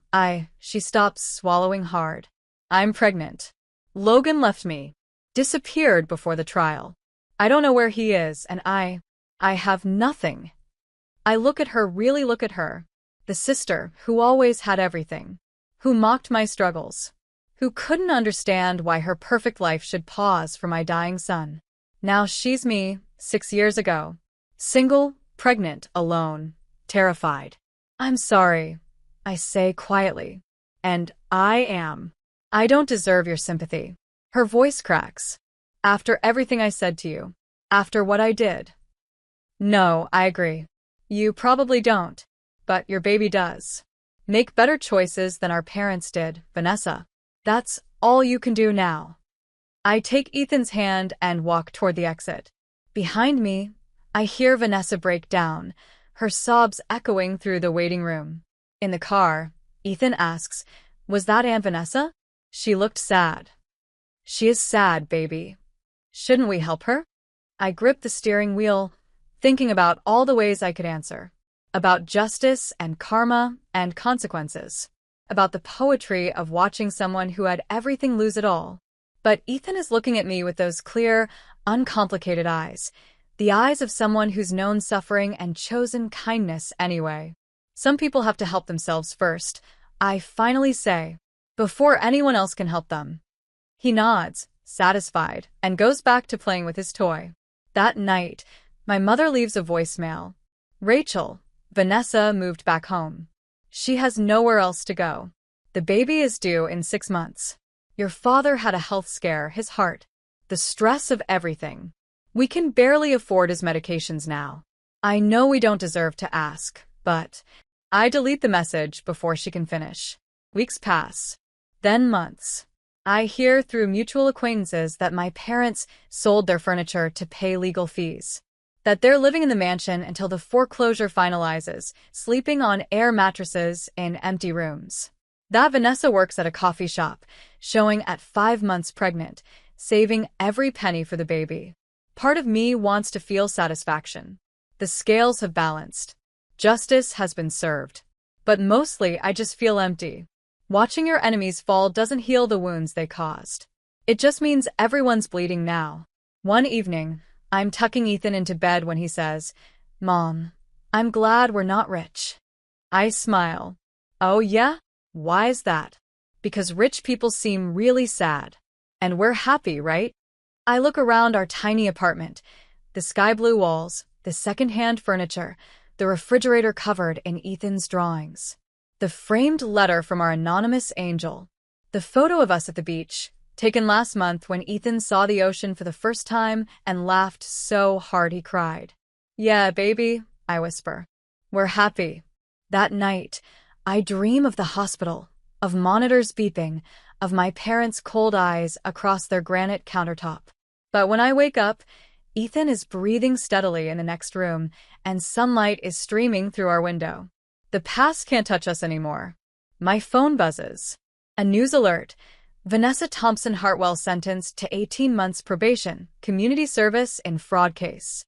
she stops swallowing hard. I'm pregnant. Logan left me. Disappeared before the trial. I don't know where he is, and I have nothing. I look at her, really look at her. The sister who always had everything. Who mocked my struggles. Who couldn't understand why her perfect life should pause for my dying son. Now she's me, 6 years ago. Single, pregnant, alone, terrified. I'm sorry, I say quietly. And I don't deserve your sympathy. Her voice cracks. After everything I said to you. After what I did. No, I agree. You probably don't. But your baby does. Make better choices than our parents did, Vanessa. That's all you can do now. I take Ethan's hand and walk toward the exit. Behind me, I hear Vanessa break down, her sobs echoing through the waiting room. In the car, Ethan asks, "Was that Aunt Vanessa?" She looked sad. She is sad, baby. Shouldn't we help her? I grip the steering wheel, thinking about all the ways I could answer. About justice and karma and consequences. About the poetry of watching someone who had everything lose it all. But Ethan is looking at me with those clear, uncomplicated eyes. The eyes of someone who's known suffering and chosen kindness anyway. Some people have to help themselves first, I finally say, before anyone else can help them. He nods, satisfied, and goes back to playing with his toy. That night, my mother leaves a voicemail. Rachel, Vanessa moved back home. She has nowhere else to go. The baby is due in 6 months. Your father had a health scare, his heart. The stress of everything. We can barely afford his medications now. I know we don't deserve to ask, but I delete the message before she can finish. Weeks pass. Then months. I hear through mutual acquaintances that my parents sold their furniture to pay legal fees. That they're living in the mansion until the foreclosure finalizes, sleeping on air mattresses in empty rooms. That Vanessa works at a coffee shop, showing at 5 months pregnant, saving every penny for the baby. Part of me wants to feel satisfaction. The scales have balanced. Justice has been served. But mostly I just feel empty. Watching your enemies fall doesn't heal the wounds they caused. It just means everyone's bleeding now. One evening, I'm tucking Ethan into bed when he says, "Mom, I'm glad we're not rich." I smile. Oh yeah? Why is that? Because rich people seem really sad. And we're happy, right? I look around our tiny apartment. The sky blue walls, the second-hand furniture, the refrigerator covered in Ethan's drawings. The framed letter from our anonymous angel. The photo of us at the beach, taken last month when Ethan saw the ocean for the first time and laughed so hard he cried. Yeah, baby, I whisper. We're happy. That night, I dream of the hospital, of monitors beeping, of my parents' cold eyes across their granite countertop. But when I wake up, Ethan is breathing steadily in the next room, and sunlight is streaming through our window. The past can't touch us anymore. My phone buzzes. A news alert. Vanessa Thompson Hartwell sentenced to 18 months probation, community service in fraud case.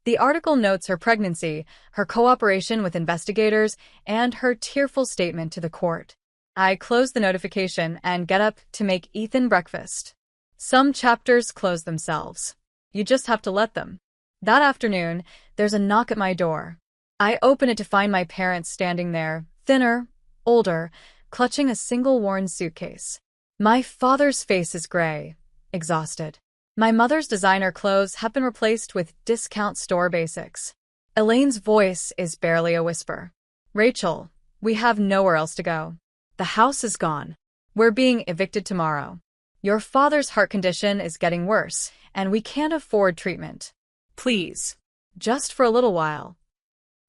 The article notes her pregnancy, her cooperation with investigators, and her tearful statement to the court. I close the notification and get up to make Ethan breakfast. Some chapters close themselves. You just have to let them. That afternoon, there's a knock at my door. I open it to find my parents standing there, thinner, older, clutching a single worn suitcase. My father's face is gray, exhausted. My mother's designer clothes have been replaced with discount store basics. Elaine's voice is barely a whisper. Rachel, we have nowhere else to go. The house is gone. We're being evicted tomorrow. Your father's heart condition is getting worse, and we can't afford treatment. Please. Just for a little while.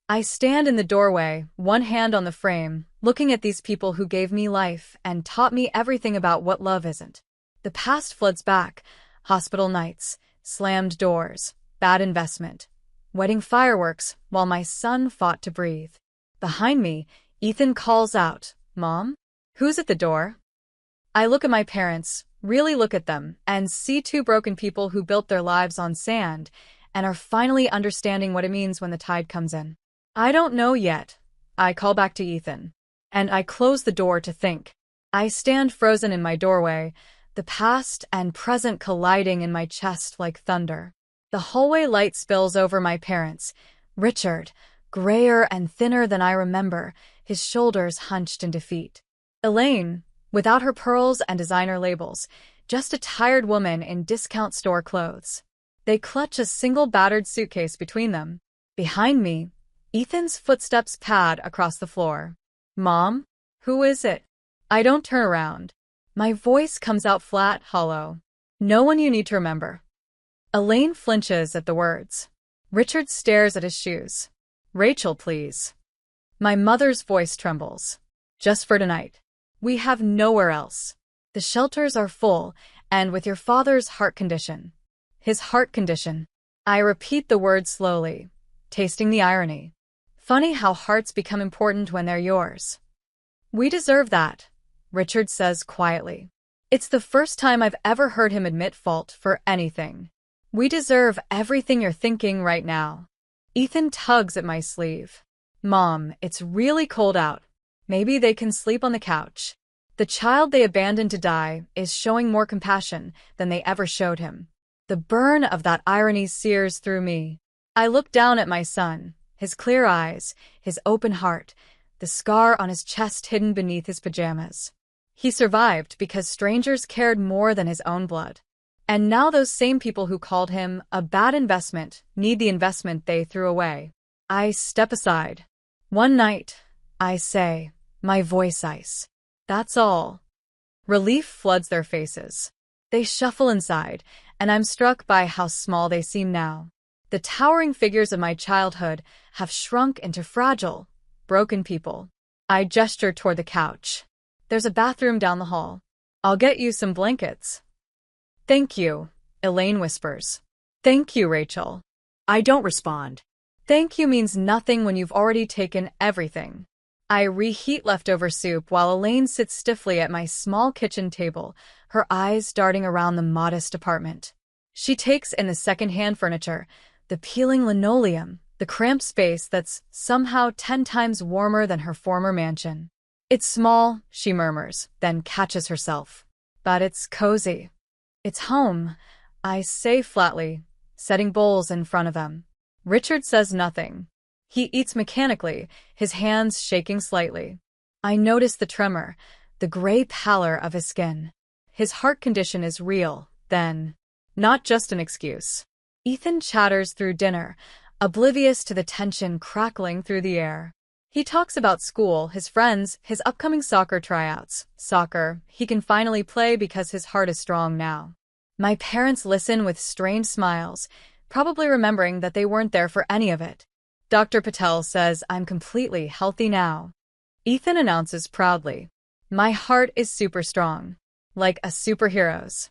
I stand in the doorway, one hand on the frame, looking at these people who gave me life and taught me everything about what love isn't. The past floods back. Hospital nights, slammed doors, bad investment, wedding fireworks while my son fought to breathe. Behind me, Ethan calls out, "Mom? Who's at the door?" I look at my parents, really look at them, and see two broken people who built their lives on sand and are finally understanding what it means when the tide comes in. I don't know yet. I call back to Ethan. And I close the door to think. I stand frozen in my doorway, the past and present colliding in my chest like thunder. The hallway light spills over my parents. Richard, grayer and thinner than I remember, his shoulders hunched in defeat. Elaine, without her pearls and designer labels, just a tired woman in discount store clothes. They clutch a single battered suitcase between them. Behind me, Ethan's footsteps pad across the floor. "Mom? Who is it?" I don't turn around. My voice comes out flat, hollow. "No one you need to remember." Elaine flinches at the words. Richard stares at his shoes. "Rachel, please." My mother's voice trembles. "Just for tonight. We have nowhere else. The shelters are full, and with your father's heart condition." His heart condition. I repeat the word slowly, tasting the irony. Funny how hearts become important when they're yours. "We deserve that," Richard says quietly. It's the first time I've ever heard him admit fault for anything. "We deserve everything you're thinking right now." Ethan tugs at my sleeve. "Mom, it's really cold out. Maybe they can sleep on the couch." The child they abandoned to die is showing more compassion than they ever showed him. The burn of that irony sears through me. I look down at my son, his clear eyes, his open heart, the scar on his chest hidden beneath his pajamas. He survived because strangers cared more than his own blood. And now those same people who called him a bad investment need the investment they threw away. I step aside. "One night," I say, my voice ice. "That's all." Relief floods their faces. They shuffle inside, and I'm struck by how small they seem now. The towering figures of my childhood have shrunk into fragile, broken people. I gesture toward the couch. "There's a bathroom down the hall. I'll get you some blankets." "Thank you," Elaine whispers. "Thank you, Rachel." I don't respond. Thank you means nothing when you've already taken everything. I reheat leftover soup while Elaine sits stiffly at my small kitchen table, her eyes darting around the modest apartment. She takes in the second-hand furniture, the peeling linoleum, the cramped space that's somehow 10 times warmer than her former mansion. "It's small," she murmurs, then catches herself. "But it's cozy. It's home," I say flatly, setting bowls in front of them. Richard says nothing. He eats mechanically, his hands shaking slightly. I notice the tremor, the gray pallor of his skin. His heart condition is real, then. Not just an excuse. Ethan chatters through dinner, oblivious to the tension crackling through the air. He talks about school, his friends, his upcoming soccer tryouts. Soccer, he can finally play because his heart is strong now. My parents listen with strained smiles, probably remembering that they weren't there for any of it. Dr. Patel says I'm completely healthy now. Ethan announces proudly. My heart is super strong. Like a superhero's.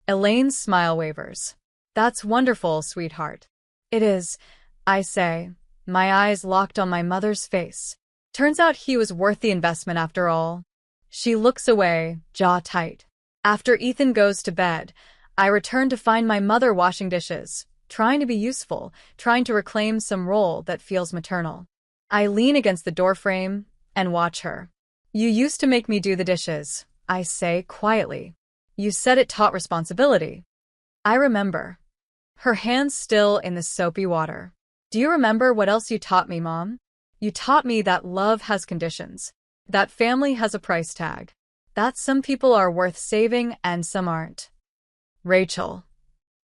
Elaine's smile wavers. That's wonderful, sweetheart. It is, I say, my eyes locked on my mother's face. Turns out he was worth the investment after all. She looks away, jaw tight. After Ethan goes to bed, I return to find my mother washing dishes, trying to be useful, trying to reclaim some role that feels maternal. I lean against the doorframe and watch her. You used to make me do the dishes, I say quietly. You said it taught responsibility. I remember. Her hands still in the soapy water. Do you remember what else you taught me, Mom? You taught me that love has conditions, that family has a price tag, that some people are worth saving and some aren't. Rachel.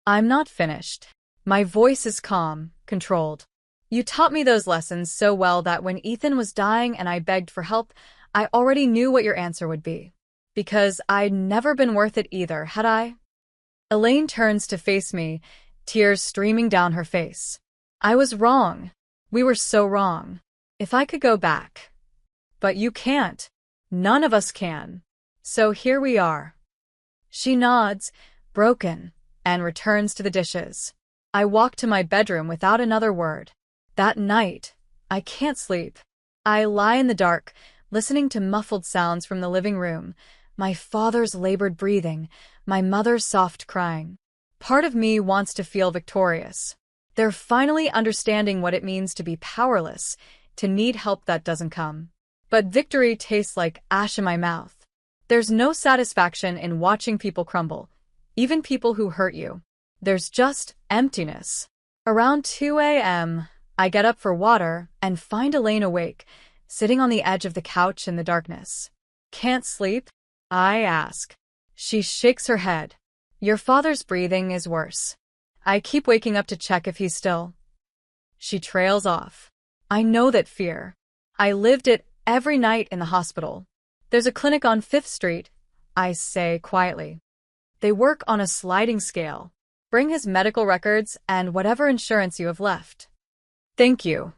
I'm not finished. My voice is calm, controlled. You taught me those lessons so well that when Ethan was dying and I begged for help, I already knew what your answer would be. Because I'd never been worth it either, had I? Elaine turns to face me, tears streaming down her face. I was wrong. We were so wrong. If I could go back. But you can't. None of us can. So here we are. She nods, broken, and returns to the dishes. I walk to my bedroom without another word. That night, I can't sleep. I lie in the dark, listening to muffled sounds from the living room, my father's labored breathing, my mother's soft crying. Part of me wants to feel victorious. They're finally understanding what it means to be powerless, to need help that doesn't come. But victory tastes like ash in my mouth. There's no satisfaction in watching people crumble, even people who hurt you. There's just emptiness. Around 2 a.m., I get up for water and find Elaine awake, sitting on the edge of the couch in the darkness. Can't sleep? I ask. She shakes her head. Your father's breathing is worse. I keep waking up to check if he's still. She trails off. I know that fear. I lived it every night in the hospital. There's a clinic on 5th Street, I say quietly. They work on a sliding scale. Bring his medical records and whatever insurance you have left. Thank you.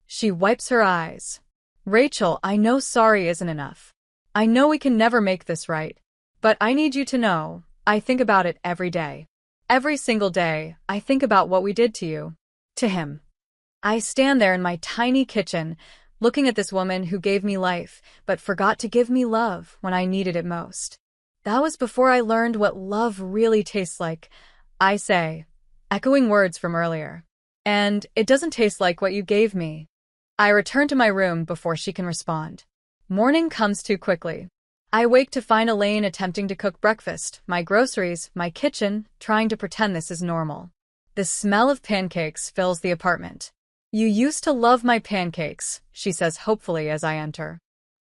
She wipes her eyes. Rachel, I know sorry isn't enough. I know we can never make this right. But I need you to know, I think about it every day. Every single day, I think about what we did to you. To him. I stand there in my tiny kitchen, looking at this woman who gave me life, but forgot to give me love when I needed it most. That was before I learned what love really tastes like, I say, echoing words from earlier. And it doesn't taste like what you gave me. I return to my room before she can respond. Morning comes too quickly. I wake to find Elaine attempting to cook breakfast, my groceries, my kitchen, trying to pretend this is normal. The smell of pancakes fills the apartment. You used to love my pancakes, she says hopefully as I enter.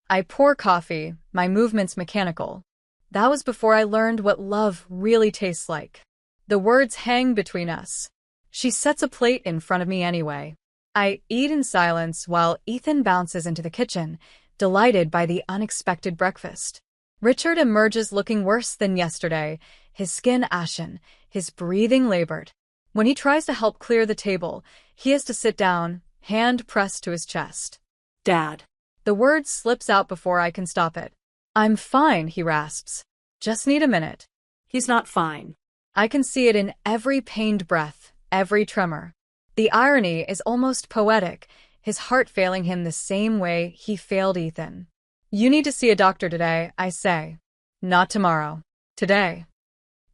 I pour coffee, my movements mechanical. That was before I learned what love really tastes like. The words hang between us. She sets a plate in front of me anyway. I eat in silence while Ethan bounces into the kitchen, delighted by the unexpected breakfast. Richard emerges looking worse than yesterday, his skin ashen, his breathing labored. When he tries to help clear the table, he has to sit down, hand pressed to his chest. Dad. The word slips out before I can stop it. I'm fine, he rasps. Just need a minute. He's not fine. I can see it in every pained breath, every tremor. The irony is almost poetic, his heart failing him the same way he failed Ethan. You need to see a doctor today, I say. Not tomorrow. Today.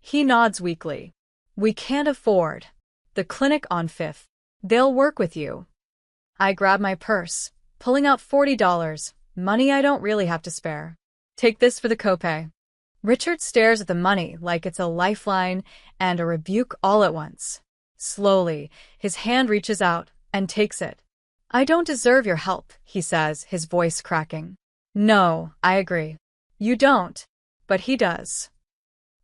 He nods weakly. We can't afford. The clinic on 5th. They'll work with you. I grab my purse, pulling out $40, money I don't really have to spare. Take this for the copay. Richard stares at the money like it's a lifeline and a rebuke all at once. Slowly, his hand reaches out and takes it. I don't deserve your help, he says, his voice cracking. No, I agree. You don't. But he does.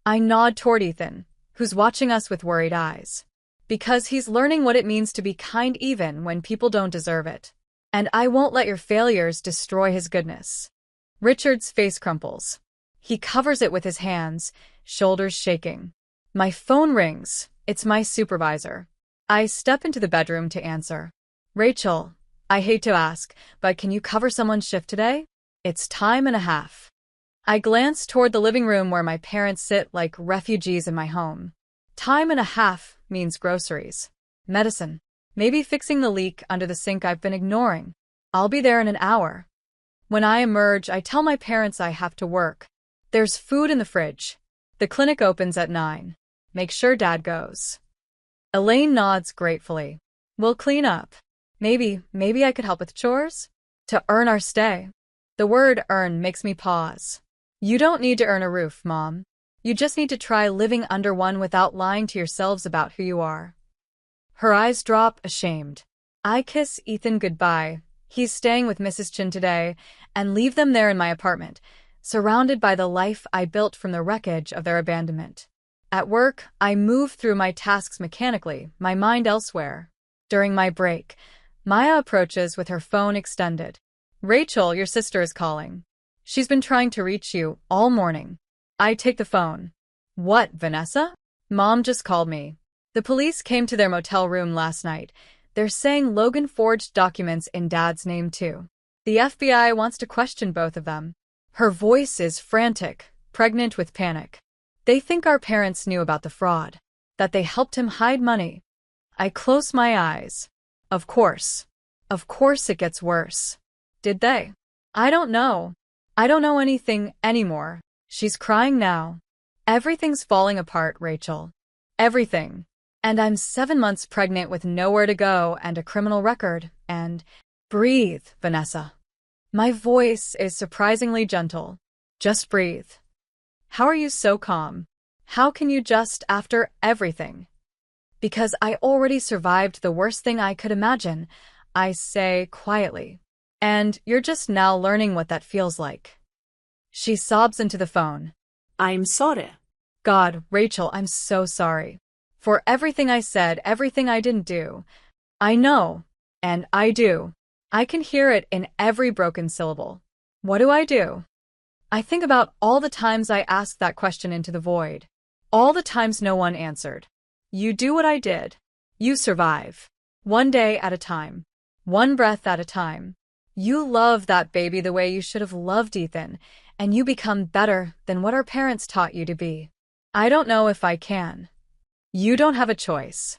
I nod toward Ethan, who's watching us with worried eyes. Because he's learning what it means to be kind even when people don't deserve it. And I won't let your failures destroy his goodness. Richard's face crumples. He covers it with his hands, shoulders shaking. My phone rings. It's my supervisor. I step into the bedroom to answer. Rachel, I hate to ask, but can you cover someone's shift today? It's time and a half. I glance toward the living room where my parents sit like refugees in my home. Time and a half means groceries, medicine, maybe fixing the leak under the sink I've been ignoring. I'll be there in an hour. When I emerge, I tell my parents I have to work. There's food in the fridge. The clinic opens at 9. Make sure Dad goes. Elaine nods gratefully. We'll clean up. Maybe I could help with chores? To earn our stay. The word earn makes me pause. You don't need to earn a roof, Mom. You just need to try living under one without lying to yourselves about who you are. Her eyes drop, ashamed. I kiss Ethan goodbye. He's staying with Mrs. Chin today, and leave them there in my apartment, surrounded by the life I built from the wreckage of their abandonment. At work, I move through my tasks mechanically, my mind elsewhere. During my break, Maya approaches with her phone extended. Rachel, your sister is calling. She's been trying to reach you all morning. I take the phone. What, Vanessa? Mom just called me. The police came to their motel room last night. They're saying Logan forged documents in Dad's name too. The FBI wants to question both of them. Her voice is frantic, pregnant with panic. They think our parents knew about the fraud, that they helped him hide money. I close my eyes. Of course. Of course it gets worse. Did they? I don't know. I don't know anything anymore. She's crying now. Everything's falling apart, Rachel. Everything. And I'm 7 months pregnant with nowhere to go and a criminal record, and breathe, Vanessa. My voice is surprisingly gentle. Just breathe. How are you so calm? How can you just after everything? Because I already survived the worst thing I could imagine, I say quietly. And you're just now learning what that feels like. She sobs into the phone. I'm sorry. God, Rachel, I'm so sorry. For everything I said, everything I didn't do. I know. And I do. I can hear it in every broken syllable. What do I do? I think about all the times I asked that question into the void. All the times no one answered. You do what I did. You survive. One day at a time. One breath at a time. You love that baby the way you should have loved Ethan, and you become better than what our parents taught you to be. I don't know if I can. You don't have a choice.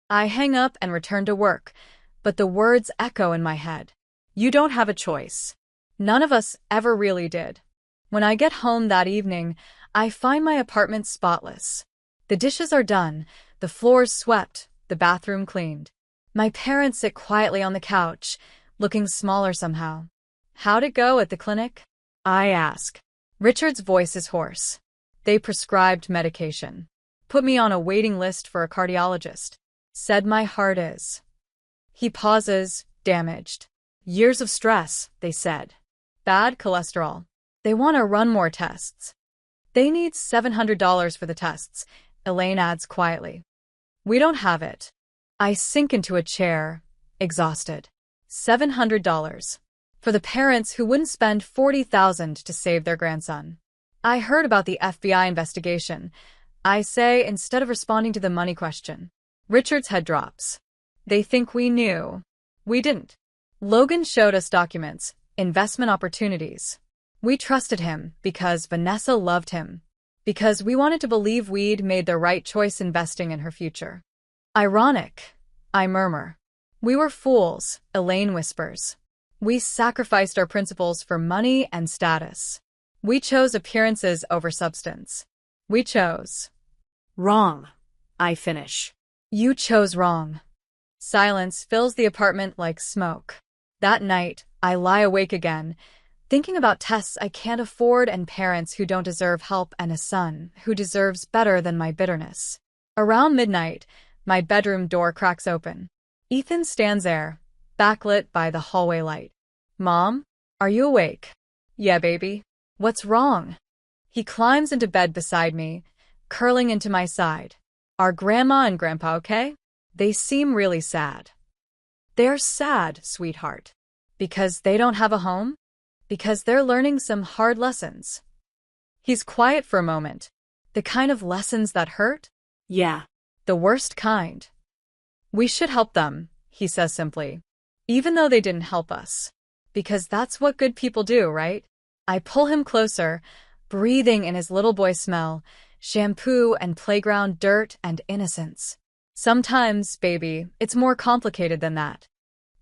I hang up and return to work, but the words echo in my head. You don't have a choice. None of us ever really did. When I get home that evening, I find my apartment spotless. The dishes are done, the floors swept, the bathroom cleaned. My parents sit quietly on the couch, looking smaller somehow. How'd it go at the clinic? I ask. Richard's voice is hoarse. They prescribed medication. Put me on a waiting list for a cardiologist. Said my heart is. He pauses, damaged. Years of stress, they said. Bad cholesterol. They want to run more tests. They need $700 for the tests, Elaine adds quietly. We don't have it. I sink into a chair, exhausted. $700. For the parents who wouldn't spend $40,000 to save their grandson. I heard about the FBI investigation. I say instead of responding to the money question. Richard's head drops. They think we knew. We didn't. Logan showed us documents, investment opportunities. We trusted him because Vanessa loved him. Because we wanted to believe we'd made the right choice investing in her future. Ironic, I murmur. We were fools, Elaine whispers. We sacrificed our principles for money and status. We chose appearances over substance. We chose. Wrong. I finish. You chose wrong. Silence fills the apartment like smoke. That night, I lie awake again, thinking about tests I can't afford and parents who don't deserve help and a son who deserves better than my bitterness. Around midnight, my bedroom door cracks open. Ethan stands there, backlit by the hallway light. Mom, are you awake? Yeah, baby. What's wrong? He climbs into bed beside me, curling into my side. Are Grandma and Grandpa okay? They seem really sad. They're sad, sweetheart. Because they don't have a home? Because they're learning some hard lessons. He's quiet for a moment. The kind of lessons that hurt? Yeah. The worst kind. We should help them, he says simply. Even though they didn't help us. Because that's what good people do, right? I pull him closer, breathing in his little boy smell, shampoo and playground dirt and innocence. Sometimes, baby, it's more complicated than that.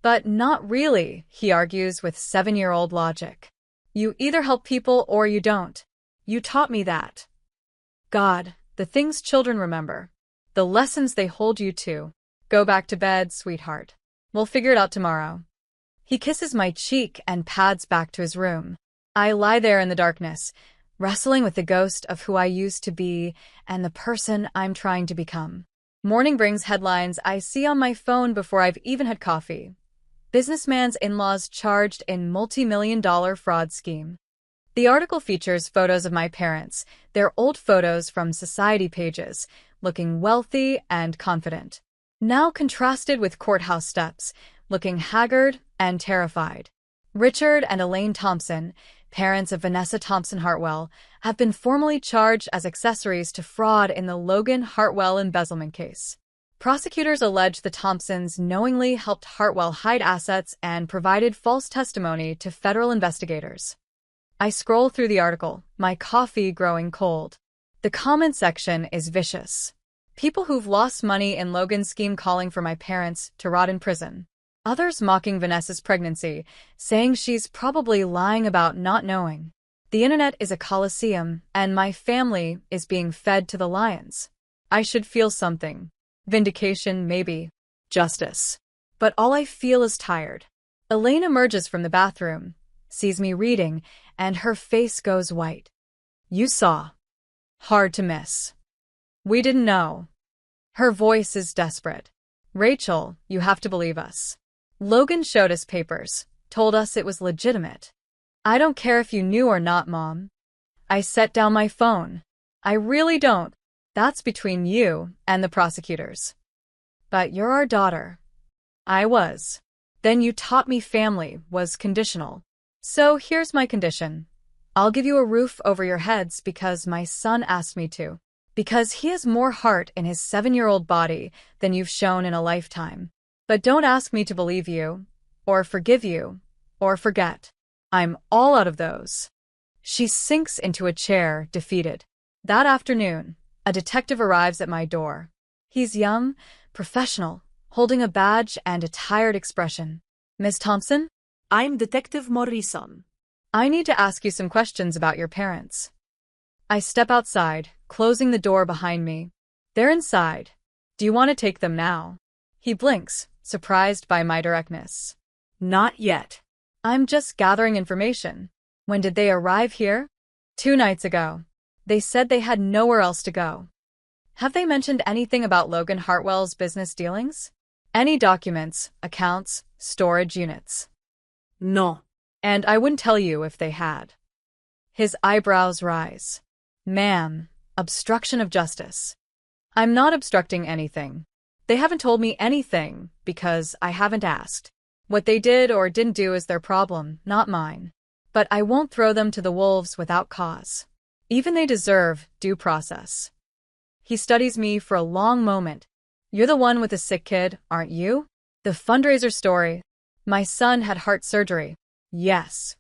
But not really, he argues with 7-year-old logic. You either help people or you don't. You taught me that. God, the things children remember. The lessons they hold you to. Go back to bed, sweetheart. We'll figure it out tomorrow. He kisses my cheek and pads back to his room. I lie there in the darkness, wrestling with the ghost of who I used to be and the person I'm trying to become. Morning brings headlines I see on my phone before I've even had coffee. Businessman's in-laws charged in multi-million-dollar fraud scheme. The article features photos of my parents, their old photos from society pages, looking wealthy and confident. Now contrasted with courthouse steps, looking haggard and terrified. Richard and Elaine Thompson, parents of Vanessa Thompson Hartwell, have been formally charged as accessories to fraud in the Logan Hartwell embezzlement case. Prosecutors allege the Thompsons knowingly helped Hartwell hide assets and provided false testimony to federal investigators. I scroll through the article, my coffee growing cold. The comment section is vicious. People who've lost money in Logan's scheme calling for my parents to rot in prison. Others mocking Vanessa's pregnancy, saying she's probably lying about not knowing. The internet is a coliseum, and my family is being fed to the lions. I should feel something. Vindication, maybe. Justice. But all I feel is tired. Elaine emerges from the bathroom, sees me reading, and her face goes white. You saw. Hard to miss. We didn't know. Her voice is desperate. Rachel, you have to believe us. Logan showed us papers, told us it was legitimate. I don't care if you knew or not, Mom. I set down my phone. I really don't. That's between you and the prosecutors. But you're our daughter. I was. Then you taught me family was conditional. So here's my condition. I'll give you a roof over your heads because my son asked me to. Because he has more heart in his 7-year-old body than you've shown in a lifetime. But don't ask me to believe you, or forgive you, or forget. I'm all out of those. She sinks into a chair, defeated. That afternoon, a detective arrives at my door. He's young, professional, holding a badge and a tired expression. Miss Thompson? I'm Detective Morrison. I need to ask you some questions about your parents. I step outside, closing the door behind me. They're inside. Do you want to take them now? He blinks, surprised by my directness. Not yet. I'm just gathering information. When did they arrive here? 2 nights ago. They said they had nowhere else to go. Have they mentioned anything about Logan Hartwell's business dealings? Any documents, accounts, storage units? No. And I wouldn't tell you if they had. His eyebrows rise. Ma'am, obstruction of justice. I'm not obstructing anything. They haven't told me anything because I haven't asked. What they did or didn't do is their problem, not mine. But I won't throw them to the wolves without cause. Even they deserve due process. He studies me for a long moment. You're the one with the sick kid, aren't you? The fundraiser story. My son had heart surgery. Yes.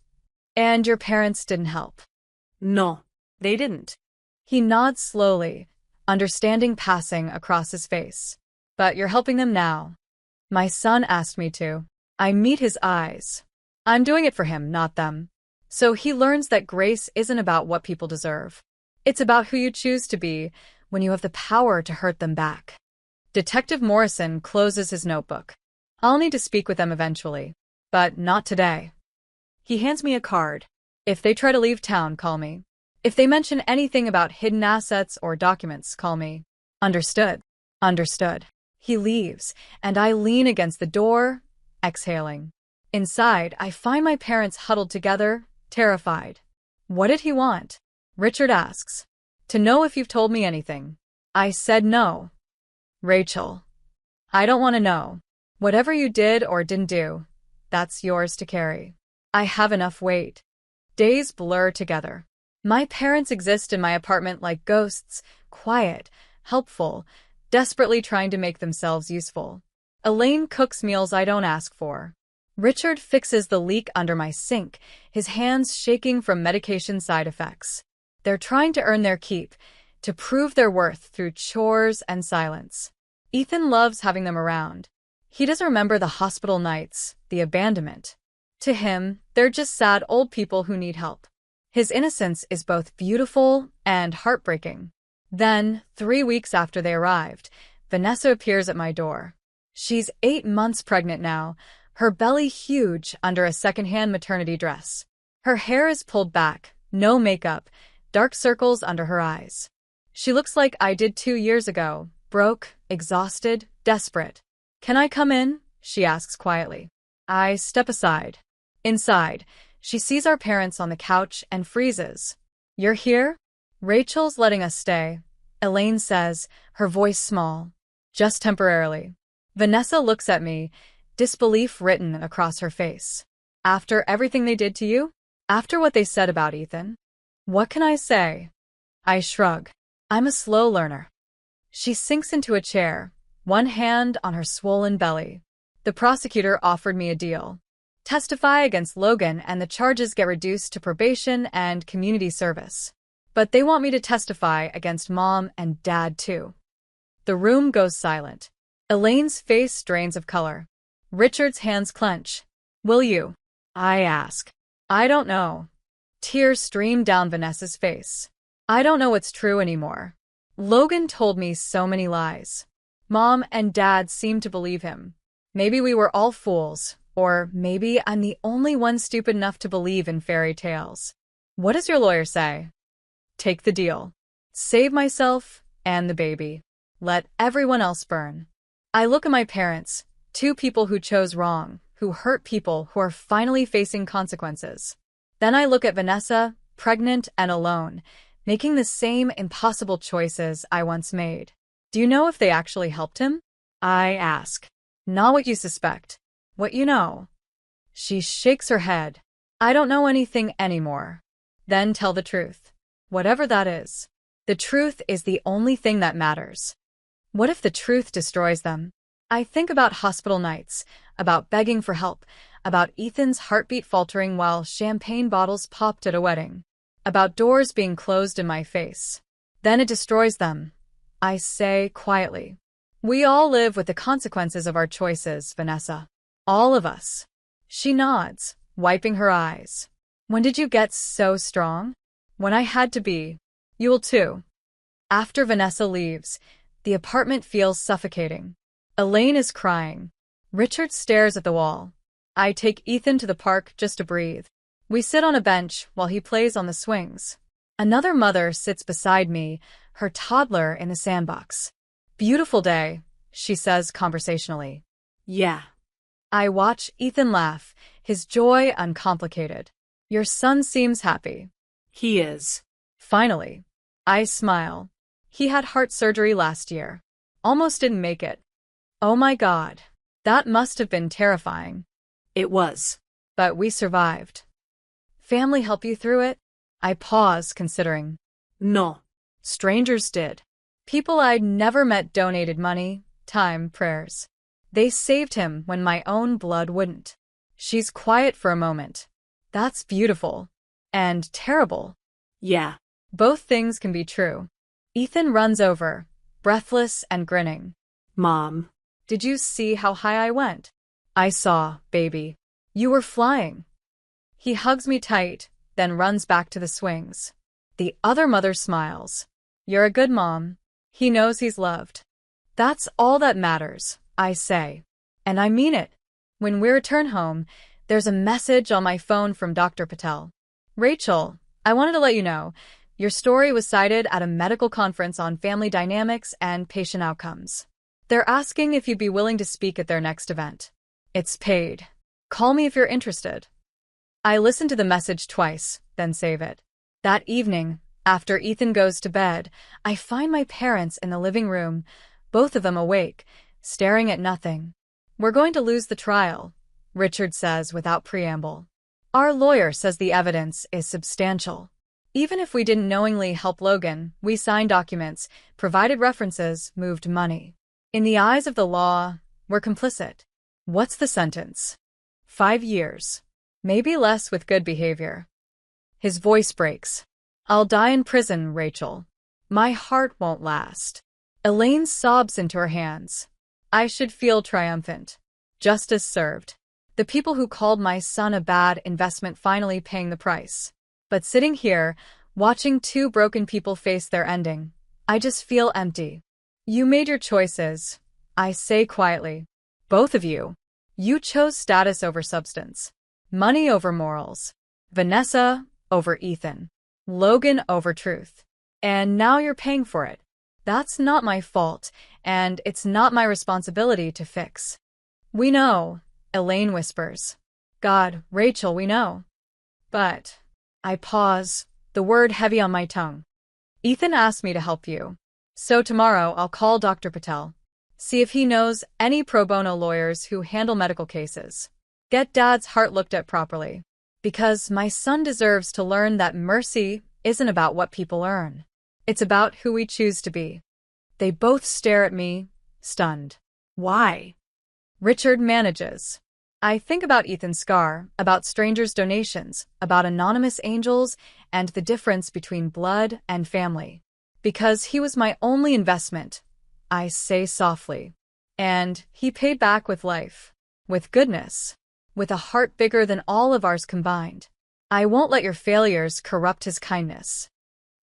And your parents didn't help. No, they didn't. He nods slowly, understanding passing across his face. But you're helping them now. My son asked me to. I meet his eyes. I'm doing it for him, not them. So he learns that grace isn't about what people deserve. It's about who you choose to be when you have the power to hurt them back. Detective Morrison closes his notebook. I'll need to speak with them eventually, but not today. He hands me a card. If they try to leave town, call me. If they mention anything about hidden assets or documents, call me. Understood. Understood. He leaves, and I lean against the door, exhaling. Inside, I find my parents huddled together, terrified. What did he want? Richard asks. To know if you've told me anything. I said no. Rachel. I don't want to know. Whatever you did or didn't do, that's yours to carry. I have enough weight. Days blur together. My parents exist in my apartment like ghosts, quiet, helpful, desperately trying to make themselves useful. Elaine cooks meals I don't ask for. Richard fixes the leak under my sink, his hands shaking from medication side effects. They're trying to earn their keep, to prove their worth through chores and silence. Ethan loves having them around. He doesn't remember the hospital nights, the abandonment. To him, they're just sad old people who need help. His innocence is both beautiful and heartbreaking. Then, 3 weeks after they arrived, Vanessa appears at my door. She's 8 months pregnant now, her belly huge under a secondhand maternity dress. Her hair is pulled back, no makeup, dark circles under her eyes. She looks like I did 2 years ago, broke, exhausted, desperate. "Can I come in?" she asks quietly. I step aside. Inside, she sees our parents on the couch and freezes. "You're here?" "Rachel's letting us stay," Elaine says, her voice small. "Just temporarily." Vanessa looks at me, disbelief written across her face. "After everything they did to you? After what they said about Ethan?" "What can I say?" I shrug. I'm a slow learner. She sinks into a chair, one hand on her swollen belly. "The prosecutor offered me a deal. Testify against Logan and the charges get reduced to probation and community service. But they want me to testify against Mom and Dad too." The room goes silent. Elaine's face drains of color. Richard's hands clench. "Will you?" I ask. "I don't know." Tears stream down Vanessa's face. "I don't know what's true anymore. Logan told me so many lies. Mom and Dad seemed to believe him. Maybe we were all fools, or maybe I'm the only one stupid enough to believe in fairy tales. What does your lawyer say?" "Take the deal. Save myself and the baby. Let everyone else burn." I look at my parents, 2 people who chose wrong, who hurt people who are finally facing consequences. Then I look at Vanessa, pregnant and alone, making the same impossible choices I once made. "Do you know if they actually helped him?" I ask. "Not what you suspect. What you know." She shakes her head. "I don't know anything anymore." "Then tell the truth. Whatever that is. The truth is the only thing that matters." What if the truth destroys them? I think about hospital nights, about begging for help, about Ethan's heartbeat faltering while champagne bottles popped at a wedding, about doors being closed in my face. Then it destroys them. I say quietly. "We all live with the consequences of our choices, Vanessa. All of us." She nods, wiping her eyes. "When did you get so strong?" "When I had to be. You will too." After Vanessa leaves, the apartment feels suffocating. Elaine is crying. Richard stares at the wall. I take Ethan to the park just to breathe. We sit on a bench while he plays on the swings. Another mother sits beside me, her toddler in the sandbox. "Beautiful day," she says conversationally. Yeah. I watch Ethan laugh, his joy uncomplicated. "Your son seems happy." He is. Finally. I smile. He had heart surgery last year. Almost didn't make it. Oh my God. That must have been terrifying. It was. But we survived. Family help you through it? I pause, considering. No. Strangers did. People I'd never met donated money, time, prayers. They saved him when my own blood wouldn't. She's quiet for a moment. That's beautiful. And terrible. Yeah. Both things can be true. Ethan runs over, breathless and grinning. Mom. "Did you see how high I went?" "I saw, baby. You were flying." He hugs me tight, then runs back to the swings. The other mother smiles. "You're a good mom." He knows he's loved. "That's all that matters," I say. And I mean it. When we return home, there's a message on my phone from Dr. Patel. "Rachel, I wanted to let you know, your story was cited at a medical conference on family dynamics and patient outcomes. They're asking if you'd be willing to speak at their next event. It's paid. Call me if you're interested." I listen to the message twice, then save it. That evening, after Ethan goes to bed, I find my parents in the living room, both of them awake, staring at nothing. "We're going to lose the trial," Richard says without preamble. "Our lawyer says the evidence is substantial. Even if we didn't knowingly help Logan, we signed documents, provided references, moved money. In the eyes of the law, we're complicit. What's the sentence? 5 years. Maybe less with good behavior." His voice breaks. "I'll die in prison, Rachel. My heart won't last." Elaine sobs into her hands. I should feel triumphant. Justice served. The people who called my son a bad investment finally paying the price. But sitting here, watching 2 broken people face their ending, I just feel empty. You made your choices, I say quietly. Both of you. You chose status over substance, money over morals, Vanessa over Ethan, Logan over truth. And now you're paying for it. That's not my fault, and it's not my responsibility to fix. We know, Elaine whispers. God, Rachel, we know. But I pause, the word heavy on my tongue. Ethan asked me to help you. So tomorrow I'll call Dr. Patel. See if he knows any pro bono lawyers who handle medical cases. Get Dad's heart looked at properly. Because my son deserves to learn that mercy isn't about what people earn. It's about who we choose to be. They both stare at me, stunned. Why? Richard manages. I think about Ethan's scar, about strangers' donations, about anonymous angels, and the difference between blood and family. Because he was my only investment, I say softly. And he paid back with life, with goodness, with a heart bigger than all of ours combined. I won't let your failures corrupt his kindness.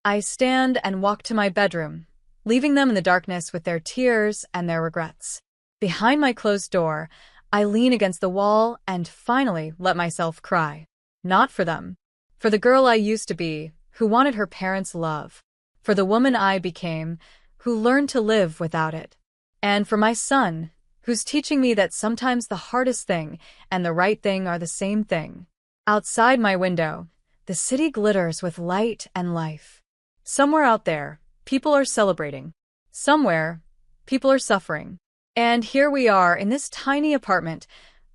I stand and walk to my bedroom, leaving them in the darkness with their tears and their regrets. Behind my closed door, I lean against the wall and finally let myself cry. Not for them. For the girl I used to be, who wanted her parents' love. For the woman I became, who learned to live without it. And for my son, who's teaching me that sometimes the hardest thing and the right thing are the same thing. Outside my window, the city glitters with light and life. Somewhere out there, people are celebrating. Somewhere, people are suffering. And here we are in this tiny apartment,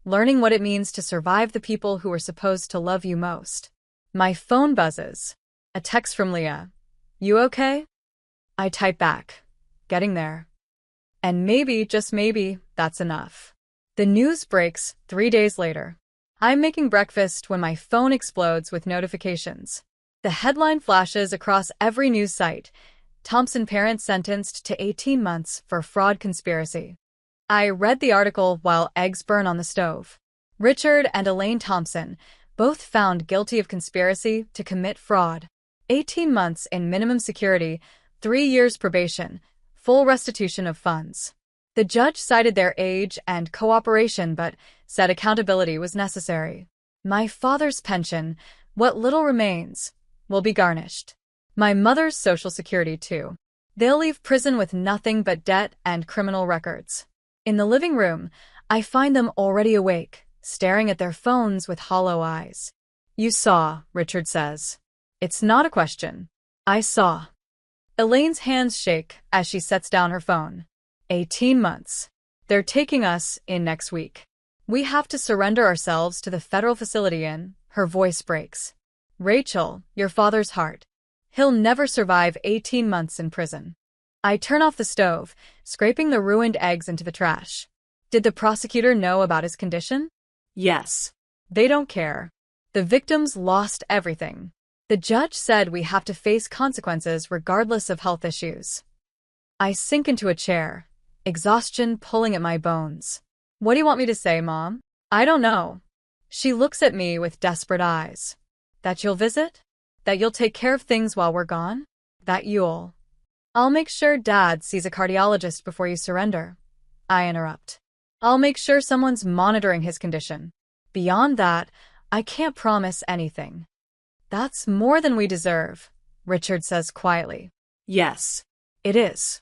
learning what it means to survive the people who are supposed to love you most. My phone buzzes. A text from Leah. You okay? I type back. Getting there. And maybe, just maybe, that's enough. The news breaks 3 days later. I'm making breakfast when my phone explodes with notifications. The headline flashes across every news site. Thompson parent sentenced to 18 months for fraud conspiracy. I read the article while eggs burn on the stove. Richard and Elaine Thompson, both found guilty of conspiracy to commit fraud. 18 months in minimum security, 3 years probation, full restitution of funds. The judge cited their age and cooperation but said accountability was necessary. My father's pension, what little remains, will be garnished. My mother's Social Security, too. They'll leave prison with nothing but debt and criminal records. In the living room, I find them already awake, staring at their phones with hollow eyes. You saw, Richard says. It's not a question. I saw. Elaine's hands shake as she sets down her phone. 18 months. They're taking us in next week. We have to surrender ourselves to the federal facility in, her voice breaks. Rachel, your father's heart. He'll never survive 18 months in prison. I turn off the stove, scraping the ruined eggs into the trash. Did the prosecutor know about his condition? Yes. They don't care. The victims lost everything. The judge said we have to face consequences regardless of health issues. I sink into a chair, exhaustion pulling at my bones. What do you want me to say, Mom? I don't know. She looks at me with desperate eyes. That you'll visit? That you'll take care of things while we're gone? That you'll... I'll make sure Dad sees a cardiologist before you surrender. I interrupt. I'll make sure someone's monitoring his condition. Beyond that, I can't promise anything. That's more than we deserve, Richard says quietly. Yes. It is.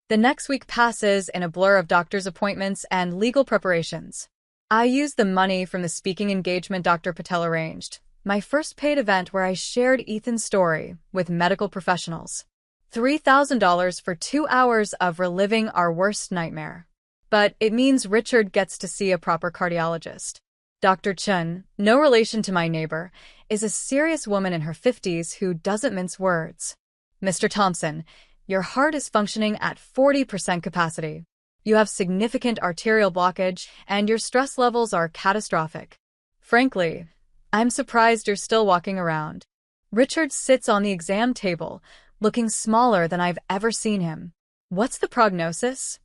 The next week passes in a blur of doctor's appointments and legal preparations. I use the money from the speaking engagement Dr. Patel arranged, my first paid event where I shared Ethan's story with medical professionals. $3,000 for 2 hours of reliving our worst nightmare. But it means Richard gets to see a proper cardiologist. Dr. Chun, no relation to my neighbor, is a serious woman in her 50s who doesn't mince words. Mr. Thompson, your heart is functioning at 40% capacity. You have significant arterial blockage, and your stress levels are catastrophic. Frankly, I'm surprised you're still walking around. Richard sits on the exam table, looking smaller than I've ever seen him. What's the prognosis?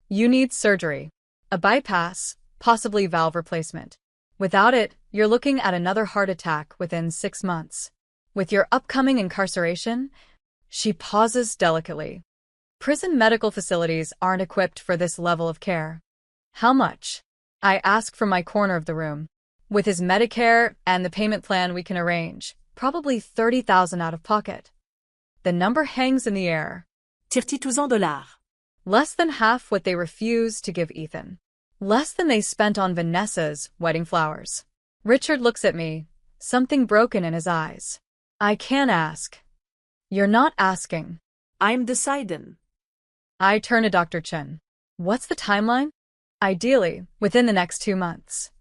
You need surgery. A bypass, possibly valve replacement. Without it, you're looking at another heart attack within 6 months. With your upcoming incarceration, she pauses delicately. Prison medical facilities aren't equipped for this level of care. How much? I ask from my corner of the room. With his Medicare and the payment plan we can arrange, probably $30,000 out of pocket. The number hangs in the air. $32,000. Less than half what they refused to give Ethan. Less than they spent on Vanessa's wedding flowers. Richard looks at me, something broken in his eyes. I can't ask. You're not asking. I'm deciding. I turn to Dr. Chen. What's the timeline? Ideally, within the next 2 months.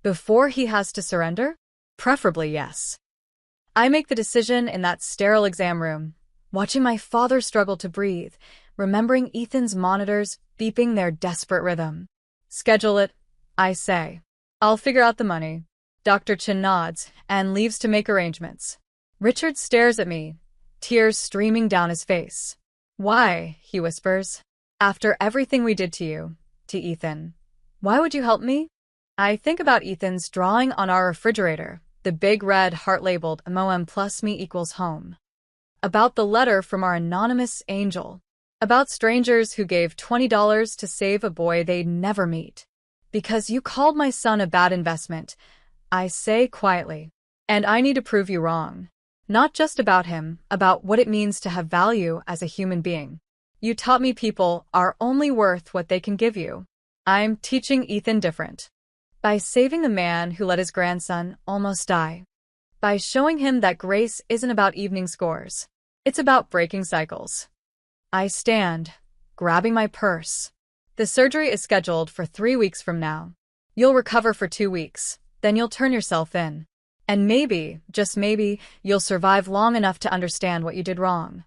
Before he has to surrender? Preferably yes. I make the decision in that sterile exam room, watching my father struggle to breathe, remembering Ethan's monitors beeping their desperate rhythm. Schedule it, I say. I'll figure out the money. Dr. Chen nods and leaves to make arrangements. Richard stares at me, tears streaming down his face. Why, he whispers. After everything we did to you, to Ethan, why would you help me? I think about Ethan's drawing on our refrigerator, the big red heart labeled MOM plus me equals home. About the letter from our anonymous angel. About strangers who gave $20 to save a boy they'd never meet. Because you called my son a bad investment, I say quietly. And I need to prove you wrong. Not just about him, about what it means to have value as a human being. You taught me people are only worth what they can give you. I'm teaching Ethan different. By saving the man who let his grandson almost die. By showing him that grace isn't about evening scores. It's about breaking cycles. I stand, grabbing my purse. The surgery is scheduled for 3 weeks from now. You'll recover for 2 weeks, then you'll turn yourself in. And maybe, just maybe, you'll survive long enough to understand what you did wrong.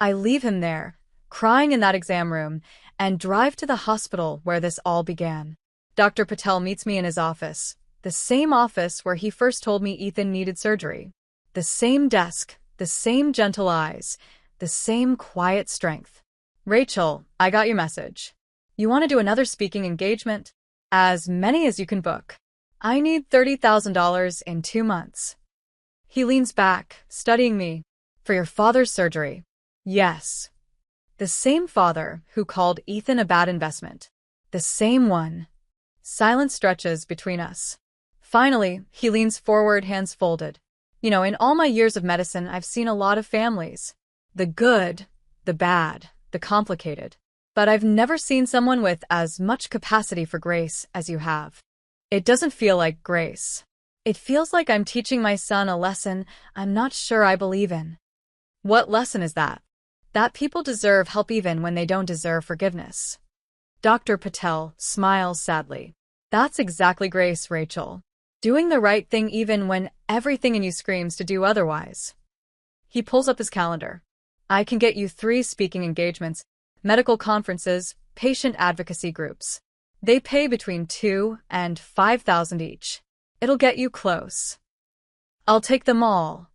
I leave him there, crying in that exam room, and drive to the hospital where this all began. Dr. Patel meets me in his office, the same office where he first told me Ethan needed surgery. The same desk, the same gentle eyes, the same quiet strength. Rachel, I got your message. You want to do another speaking engagement? As many as you can book. I need $30,000 in 2 months. He leans back, studying me. For your father's surgery. Yes. The same father who called Ethan a bad investment. The same one. Silence stretches between us. Finally, he leans forward, hands folded. You know, in all my years of medicine, I've seen a lot of families. The good, the bad, the complicated. But I've never seen someone with as much capacity for grace as you have. It doesn't feel like grace. It feels like I'm teaching my son a lesson I'm not sure I believe in. What lesson is that? That people deserve help even when they don't deserve forgiveness. Dr. Patel smiles sadly. That's exactly grace, Rachel. Doing the right thing even when everything in you screams to do otherwise. He pulls up his calendar. I can get you 3 speaking engagements, medical conferences, patient advocacy groups. They pay between $2,000 and $5,000 each. It'll get you close. I'll take them all.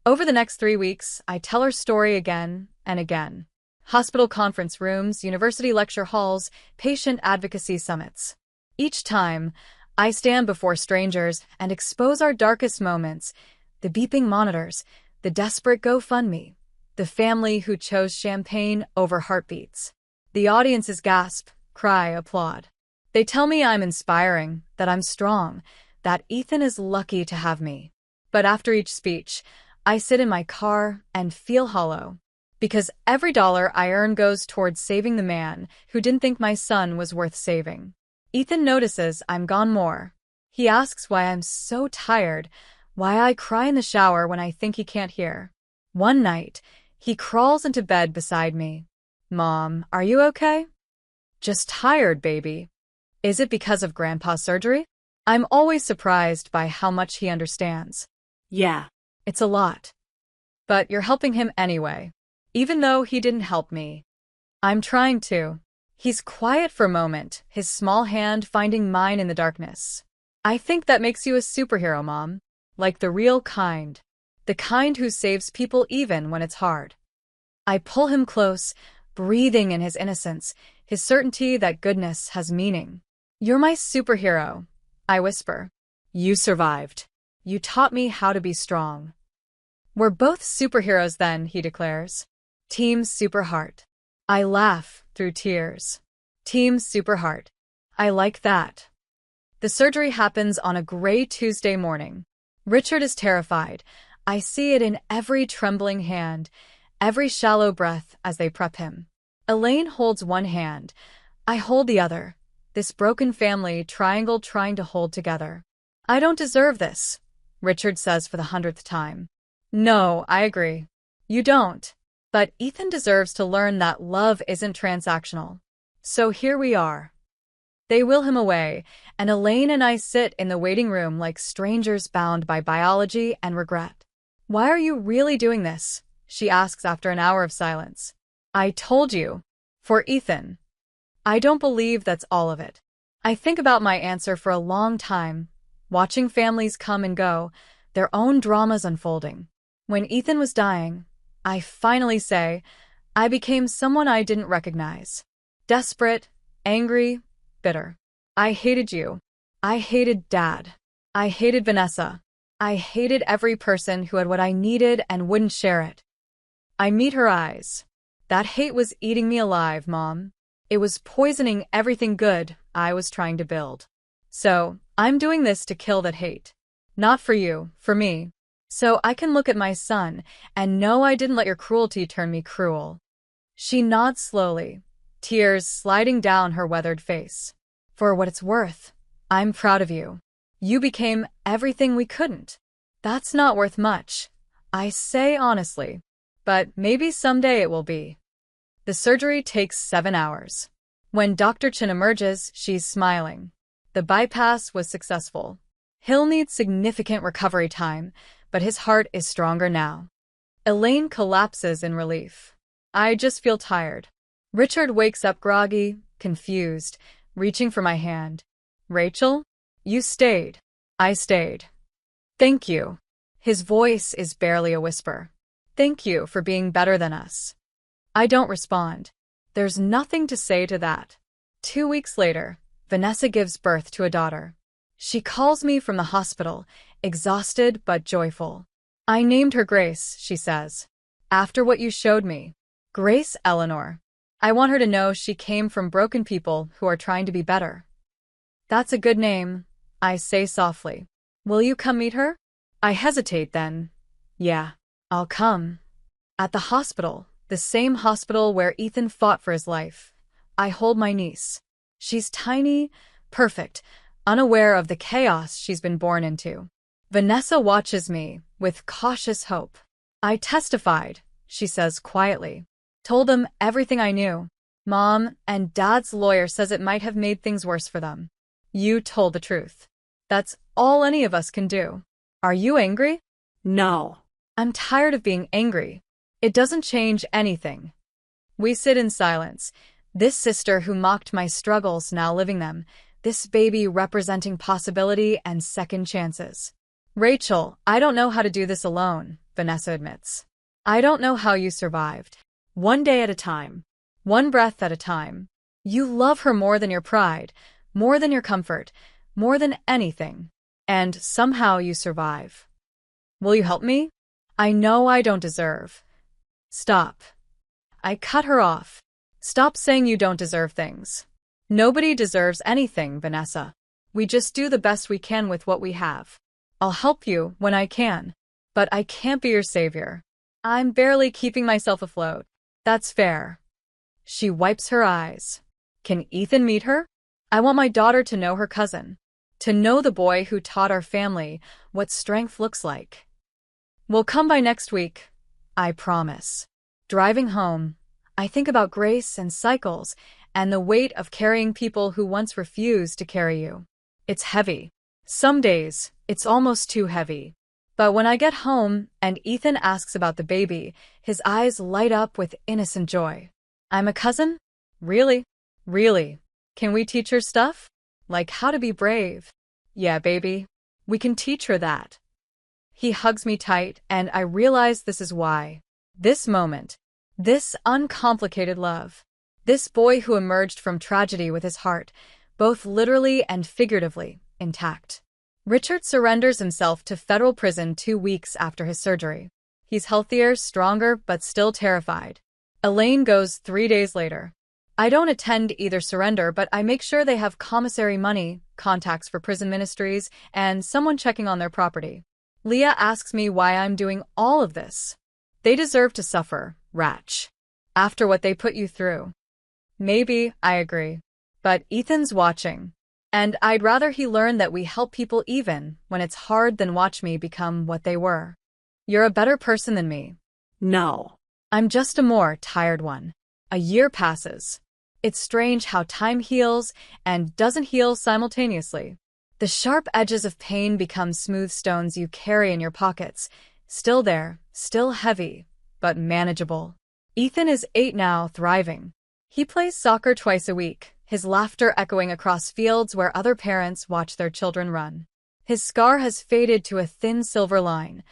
Over the next 3 weeks, I tell her story again and again. Hospital conference rooms, university lecture halls, patient advocacy summits. Each time, I stand before strangers and expose our darkest moments, the beeping monitors, the desperate GoFundMe, the family who chose champagne over heartbeats. The audiences gasp, cry, applaud. They tell me I'm inspiring, that I'm strong, that Ethan is lucky to have me. But after each speech, I sit in my car and feel hollow. Because every dollar I earn goes towards saving the man who didn't think my son was worth saving. Ethan notices I'm gone more. He asks why I'm so tired, why I cry in the shower when I think he can't hear. One night, he crawls into bed beside me. Mom, are you okay? Just tired, baby. Is it because of Grandpa's surgery? I'm always surprised by how much he understands. Yeah. It's a lot. But you're helping him anyway. Even though he didn't help me. I'm trying to. He's quiet for a moment, his small hand finding mine in the darkness. I think that makes you a superhero, Mom. Like the real kind. The kind who saves people even when it's hard. I pull him close, breathing in his innocence, his certainty that goodness has meaning. You're my superhero, I whisper. You survived. You taught me how to be strong. We're both superheroes then, he declares. Team Superheart. I laugh through tears. Team Superheart. I like that. The surgery happens on a gray Tuesday morning. Richard is terrified. I see it in every trembling hand, every shallow breath as they prep him. Elaine holds one hand. I hold the other. This broken family triangle trying to hold together. I don't deserve this, Richard says for the 100th time. No, I agree. You don't. But Ethan deserves to learn that love isn't transactional. So here we are. They wheel him away, and Elaine and I sit in the waiting room like strangers bound by biology and regret. Why are you really doing this? She asks after an hour of silence. I told you. For Ethan. I don't believe that's all of it. I think about my answer for a long time, watching families come and go, their own dramas unfolding. When Ethan was dying, I finally say, I became someone I didn't recognize. Desperate, angry, bitter. I hated you. I hated Dad. I hated Vanessa. I hated every person who had what I needed and wouldn't share it. I meet her eyes. That hate was eating me alive, Mom. It was poisoning everything good I was trying to build. So, I'm doing this to kill that hate. Not for you, for me. So I can look at my son and know I didn't let your cruelty turn me cruel. She nods slowly, tears sliding down her weathered face. For what it's worth, I'm proud of you. You became everything we couldn't. That's not worth much, I say honestly. But maybe someday it will be. The surgery takes 7 hours. When Dr. Chin emerges, she's smiling. The bypass was successful. He'll need significant recovery time, but his heart is stronger now. Elaine collapses in relief. I just feel tired. Richard wakes up groggy, confused, reaching for my hand. Rachel? You stayed. I stayed. Thank you. His voice is barely a whisper. Thank you for being better than us. I don't respond. There's nothing to say to that. 2 weeks later, Vanessa gives birth to a daughter. She calls me from the hospital, exhausted but joyful. I named her Grace, she says. After what you showed me. Grace Eleanor. I want her to know she came from broken people who are trying to be better. That's a good name, I say softly. Will you come meet her? I hesitate then. Yeah, I'll come. At the hospital, the same hospital where Ethan fought for his life, I hold my niece. She's tiny, perfect, unaware of the chaos she's been born into. Vanessa watches me with cautious hope. I testified, she says quietly. Told them everything I knew. Mom and Dad's lawyer says it might have made things worse for them. You told the truth. That's all any of us can do. Are you angry? No. I'm tired of being angry. It doesn't change anything. We sit in silence. This sister who mocked my struggles now living them. This baby representing possibility and second chances. Rachel, I don't know how to do this alone, Vanessa admits. I don't know how you survived. One day at a time. One breath at a time. You love her more than your pride, more than your comfort, more than anything. And somehow you survive. Will you help me? I know I don't deserve. Stop. I cut her off. Stop saying you don't deserve things. Nobody deserves anything, Vanessa. We just do the best we can with what we have. I'll help you when I can, but I can't be your savior. I'm barely keeping myself afloat. That's fair. She wipes her eyes. Can Ethan meet her? I want my daughter to know her cousin, to know the boy who taught our family what strength looks like. We'll come by next week, I promise. Driving home, I think about Grace and cycles and the weight of carrying people who once refused to carry you. It's heavy. Some days, it's almost too heavy. But when I get home and Ethan asks about the baby, his eyes light up with innocent joy. I'm a cousin? Really? Really? Can we teach her stuff? Like how to be brave? Yeah, baby. We can teach her that. He hugs me tight, and I realize this is why. This moment. This uncomplicated love. This boy who emerged from tragedy with his heart, both literally and figuratively, intact. Richard surrenders himself to federal prison 2 weeks after his surgery. He's healthier, stronger, but still terrified. Elaine goes 3 days later. I don't attend either surrender, but I make sure they have commissary money, contacts for prison ministries, and someone checking on their property. Leah asks me why I'm doing all of this. They deserve to suffer, Ratch. After what they put you through. Maybe, I agree. But Ethan's watching. And I'd rather he learn that we help people even when it's hard than watch me become what they were. You're a better person than me. No. I'm just a more tired one. A year passes. It's strange how time heals and doesn't heal simultaneously. The sharp edges of pain become smooth stones you carry in your pockets. Still there, still heavy, but manageable. Ethan is 8 now, thriving. He plays soccer twice a week, his laughter echoing across fields where other parents watch their children run. His scar has faded to a thin silver line,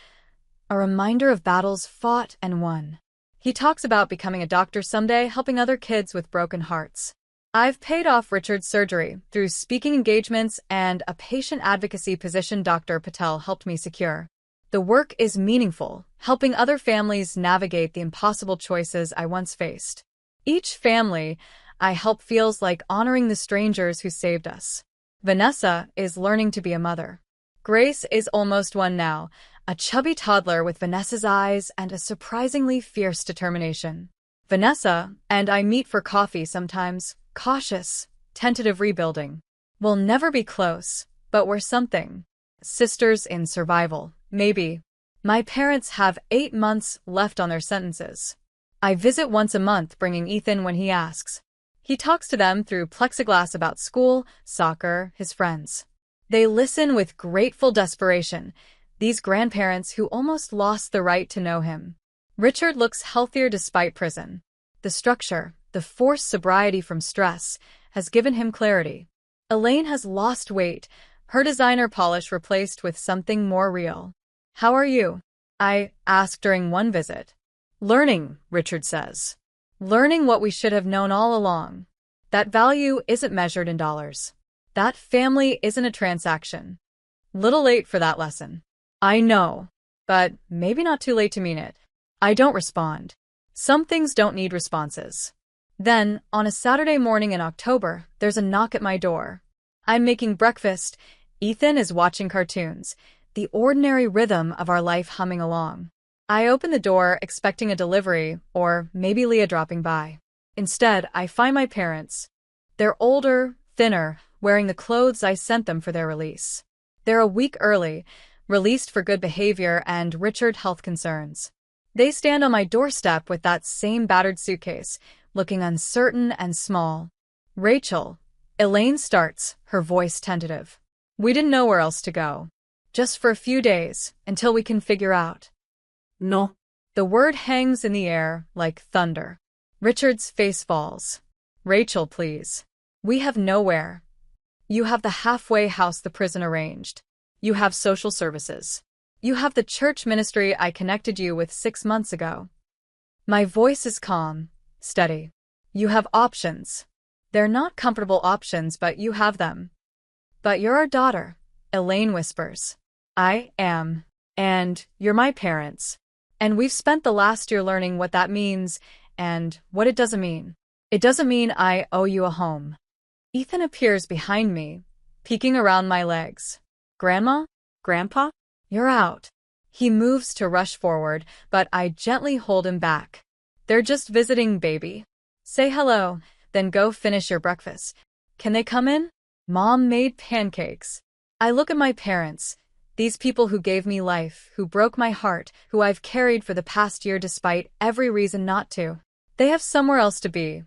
a reminder of battles fought and won. He talks about becoming a doctor someday, helping other kids with broken hearts. I've paid off Richard's surgery through speaking engagements and a patient advocacy position Dr. Patel helped me secure. The work is meaningful, helping other families navigate the impossible choices I once faced. Each family I help feels like honoring the strangers who saved us. Vanessa is learning to be a mother. Grace is almost 1 now, a chubby toddler with Vanessa's eyes and a surprisingly fierce determination. Vanessa and I meet for coffee sometimes, cautious, tentative rebuilding. We'll never be close, but we're something. Sisters in survival, maybe. My parents have 8 months left on their sentences. I visit once a month, bringing Ethan when he asks. He talks to them through plexiglass about school, soccer, his friends. They listen with grateful desperation, these grandparents who almost lost the right to know him. Richard looks healthier despite prison. The structure, the forced sobriety from stress, has given him clarity. Elaine has lost weight, her designer polish replaced with something more real. How are you? I ask during one visit. Learning, Richard says. Learning what we should have known all along. That value isn't measured in dollars. That family isn't a transaction. Little late for that lesson. I know, but maybe not too late to mean it. I don't respond. Some things don't need responses. Then, on a Saturday morning in October, there's a knock at my door. I'm making breakfast. Ethan is watching cartoons, the ordinary rhythm of our life humming along. I open the door expecting a delivery, or maybe Leah dropping by. Instead, I find my parents. They're older, thinner, wearing the clothes I sent them for their release. They're a week early, released for good behavior and Richard health concerns. They stand on my doorstep with that same battered suitcase, looking uncertain and small. Rachel. Elaine starts, her voice tentative. We didn't know where else to go. Just for a few days, until we can figure out. No. The word hangs in the air like thunder. Richard's face falls. Rachel, please. We have nowhere. You have the halfway house the prison arranged. You have social services. You have the church ministry I connected you with 6 months ago. My voice is calm, steady. You have options. They're not comfortable options, but you have them. But you're our daughter, Elaine whispers. I am. And you're my parents. And we've spent the last year learning what that means and what it doesn't mean. It doesn't mean I owe you a home. Ethan appears behind me, peeking around my legs. Grandma? Grandpa? You're out. He moves to rush forward, but I gently hold him back. They're just visiting, baby. Say hello, then go finish your breakfast. Can they come in? Mom made pancakes. I look at my parents, these people who gave me life, who broke my heart, who I've carried for the past year despite every reason not to. They have somewhere else to be,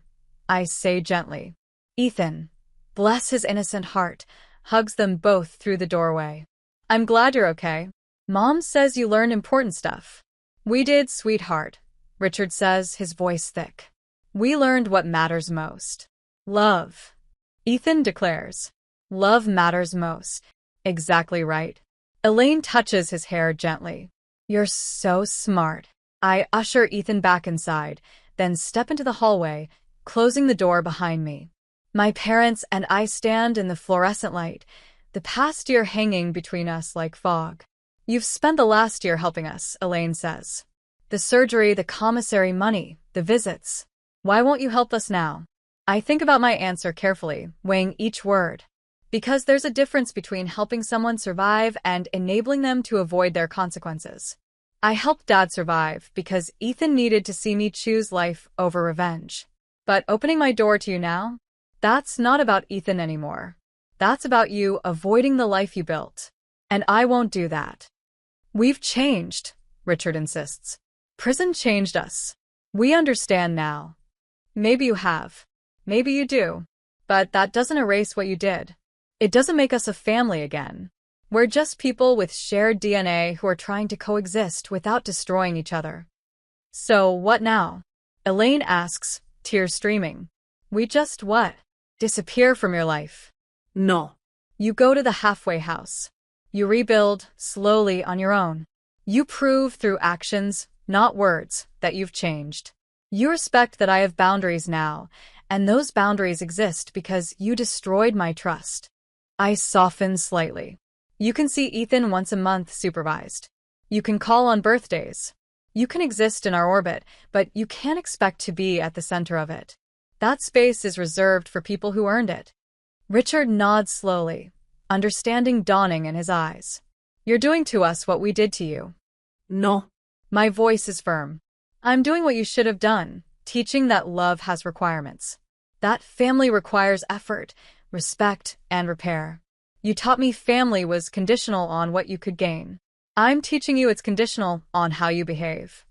I say gently. Ethan, bless his innocent heart, hugs them both through the doorway. I'm glad you're okay. Mom says you learned important stuff. We did, sweetheart, Richard says, his voice thick. We learned what matters most. Love. Ethan declares. Love matters most. Exactly right. Elaine touches his hair gently. You're so smart. I usher Ethan back inside, then step into the hallway, closing the door behind me. My parents and I stand in the fluorescent light, the past year hanging between us like fog. You've spent the last year helping us, Elaine says. The surgery, the commissary money, the visits. Why won't you help us now? I think about my answer carefully, weighing each word. Because there's a difference between helping someone survive and enabling them to avoid their consequences. I helped Dad survive because Ethan needed to see me choose life over revenge. But opening my door to you now? That's not about Ethan anymore. That's about you avoiding the life you built. And I won't do that. We've changed, Richard insists. Prison changed us. We understand now. Maybe you have. Maybe you do. But that doesn't erase what you did. It doesn't make us a family again. We're just people with shared DNA who are trying to coexist without destroying each other. So, what now? Elaine asks, tears streaming. We just what? Disappear from your life. No. You go to the halfway house. You rebuild, slowly on your own. You prove through actions, not words, that you've changed. You respect that I have boundaries now, and those boundaries exist because you destroyed my trust. I soften slightly. You can see Ethan once a month supervised. You can call on birthdays. You can exist in our orbit, but you can't expect to be at the center of it. That space is reserved for people who earned it. Richard nods slowly, understanding dawning in his eyes. You're doing to us what we did to you. No. My voice is firm. I'm doing what you should have done, teaching that love has requirements. That family requires effort, respect, and repair. You taught me family was conditional on what you could gain. I'm teaching you it's conditional on how you behave.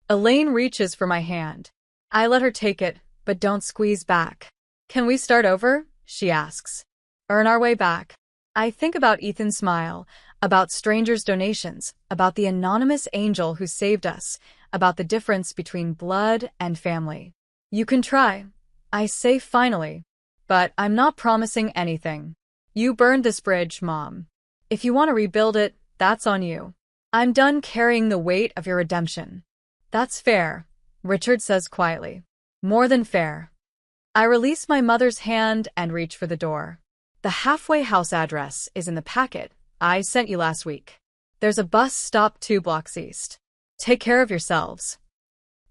Elaine reaches for my hand. I let her take it, but don't squeeze back. Can we start over? She asks. Earn our way back. I think about Ethan's smile, about strangers' donations, about the anonymous angel who saved us, about the difference between blood and family. You can try. I say finally. But I'm not promising anything. You burned this bridge, Mom. If you want to rebuild it, that's on you. I'm done carrying the weight of your redemption. That's fair, Richard says quietly. More than fair. I release my mother's hand and reach for the door. The halfway house address is in the packet I sent you last week. There's a bus stop 2 blocks east. Take care of yourselves.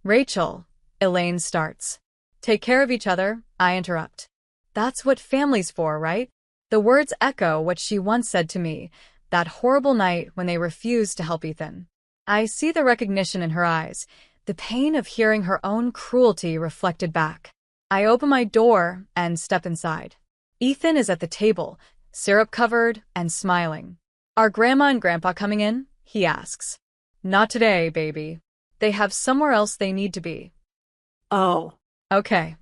Rachel, Elaine starts. Take care of each other, I interrupt. That's what family's for, right? The words echo what she once said to me, that horrible night when they refused to help Ethan. I see the recognition in her eyes, the pain of hearing her own cruelty reflected back. I open my door and step inside. Ethan is at the table, syrup-covered and smiling. Are Grandma and Grandpa coming in? He asks. Not today, baby. They have somewhere else they need to be. Oh. Okay.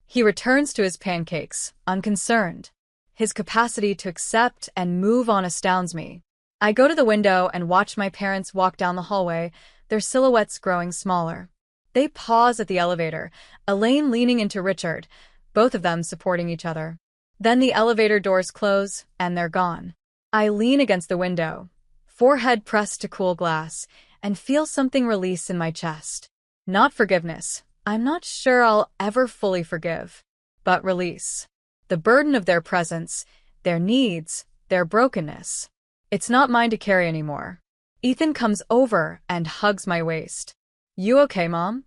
He returns to his pancakes, unconcerned. His capacity to accept and move on astounds me. I go to the window and watch my parents walk down the hallway, their silhouettes growing smaller. They pause at the elevator, Elaine leaning into Richard, both of them supporting each other. Then the elevator doors close, and they're gone. I lean against the window, forehead pressed to cool glass, and feel something release in my chest. Not forgiveness. I'm not sure I'll ever fully forgive. But release. The burden of their presence, their needs, their brokenness. It's not mine to carry anymore. Ethan comes over and hugs my waist. You okay, Mom?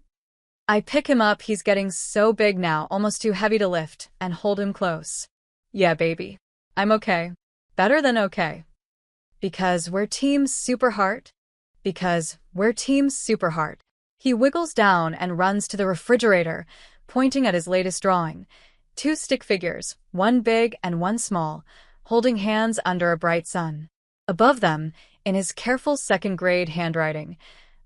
I pick him up, he's getting so big now, almost too heavy to lift, and hold him close. Yeah, baby. I'm okay. Better than okay. Because we're Team Superheart? Because we're Team Superheart. He wiggles down and runs to the refrigerator, pointing at his latest drawing. 2 stick figures, one big and one small, holding hands under a bright sun. Above them, in his careful second-grade handwriting,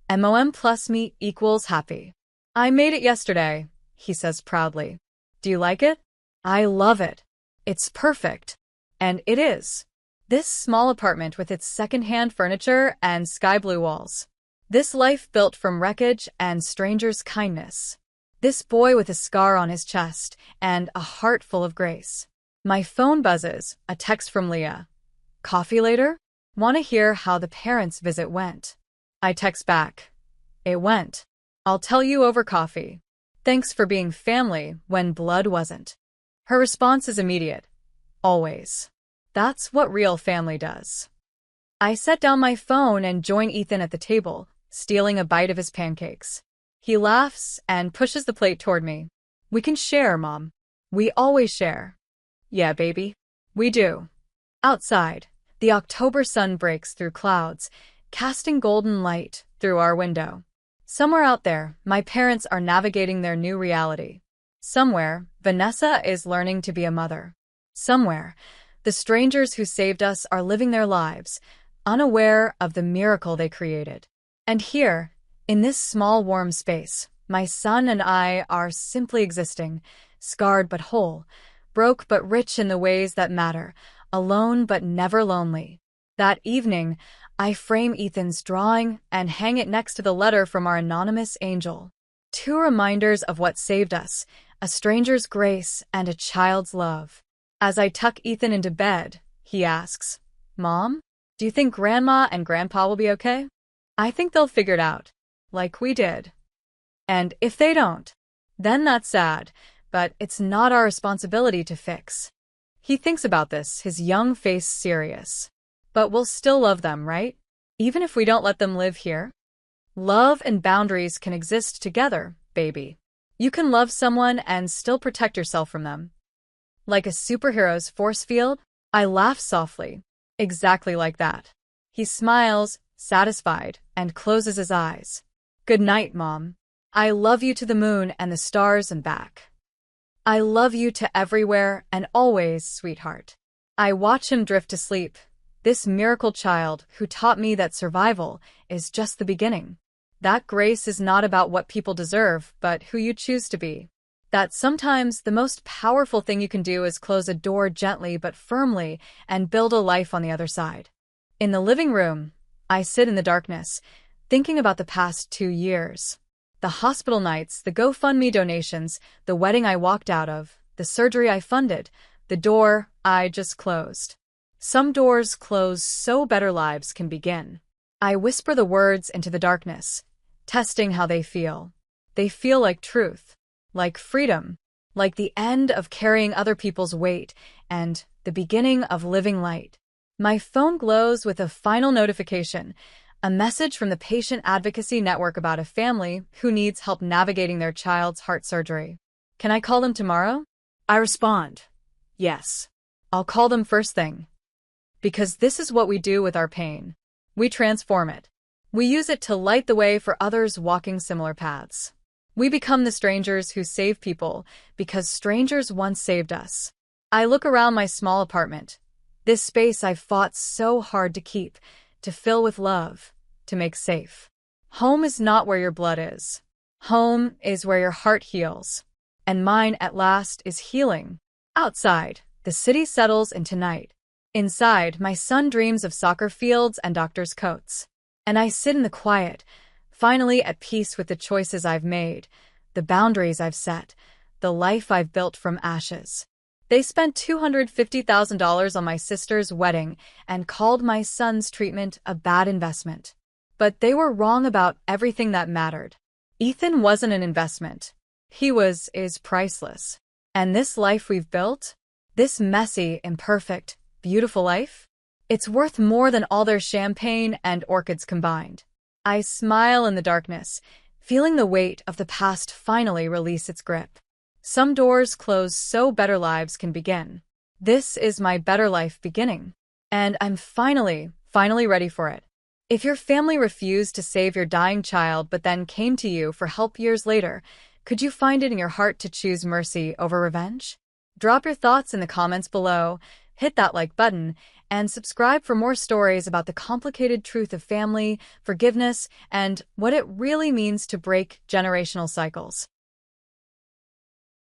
MOM plus me equals happy. I made it yesterday, he says proudly. Do you like it? I love it. It's perfect. And it is. This small apartment with its second-hand furniture and sky-blue walls. This life built from wreckage and strangers' kindness. This boy with a scar on his chest and a heart full of grace. My phone buzzes, a text from Leah. Coffee later? Want to hear how the parents' visit went? I text back. It went. I'll tell you over coffee. Thanks for being family when blood wasn't. Her response is immediate. Always. That's what real family does. I set down my phone and join Ethan at the table, stealing a bite of his pancakes. He laughs and pushes the plate toward me. We can share, Mom. We always share. Yeah, baby. We do. Outside, the October sun breaks through clouds, casting golden light through our window. Somewhere out there, my parents are navigating their new reality. Somewhere, Vanessa is learning to be a mother. Somewhere, the strangers who saved us are living their lives, unaware of the miracle they created. And here, in this small warm space, my son and I are simply existing, scarred but whole, broke but rich in the ways that matter, alone but never lonely. That evening, I frame Ethan's drawing and hang it next to the letter from our anonymous angel. Two reminders of what saved us, a stranger's grace and a child's love. As I tuck Ethan into bed, he asks, Mom, do you think Grandma and Grandpa will be okay? I think they'll figure it out, like we did. And if they don't, then that's sad, but it's not our responsibility to fix. He thinks about this, his young face serious. But we'll still love them, right? Even if we don't let them live here? Love and boundaries can exist together, baby. You can love someone and still protect yourself from them. Like a superhero's force field? I laugh softly. Exactly like that. He smiles, satisfied, and closes his eyes. Good night, Mom. I love you to the moon and the stars and back. I love you to everywhere and always, sweetheart. I watch him drift to sleep. This miracle child who taught me that survival is just the beginning. That grace is not about what people deserve, but who you choose to be. That sometimes the most powerful thing you can do is close a door gently but firmly and build a life on the other side. In the living room, I sit in the darkness, thinking about the past 2 years. The hospital nights, the GoFundMe donations, the wedding I walked out of, the surgery I funded, the door I just closed. Some doors close so better lives can begin. I whisper the words into the darkness, testing how they feel. They feel like truth, like freedom, like the end of carrying other people's weight, and the beginning of living light. My phone glows with a final notification, a message from the Patient Advocacy Network about a family who needs help navigating their child's heart surgery. Can I call them tomorrow? I respond, yes. I'll call them first thing. Because this is what we do with our pain. We transform it. We use it to light the way for others walking similar paths. We become the strangers who save people because strangers once saved us. I look around my small apartment, this space I've fought so hard to keep, to fill with love, to make safe. Home is not where your blood is. Home is where your heart heals. And mine, at last, is healing. Outside, the city settles into night. Inside, my son dreams of soccer fields and doctors' coats. And I sit in the quiet, finally at peace with the choices I've made, the boundaries I've set, the life I've built from ashes. They spent $250,000 on my sister's wedding and called my son's treatment a bad investment. But they were wrong about everything that mattered. Ethan wasn't an investment. He is priceless. And this life we've built, this messy, imperfect, beautiful life? It's worth more than all their champagne and orchids combined. I smile in the darkness, feeling the weight of the past finally release its grip. Some doors close so better lives can begin. This is my better life beginning. And I'm finally ready for it. If your family refused to save your dying child but then came to you for help years later, could you find it in your heart to choose mercy over revenge? Drop your thoughts in the comments below, hit that like button, and subscribe for more stories about the complicated truth of family, forgiveness, and what it really means to break generational cycles.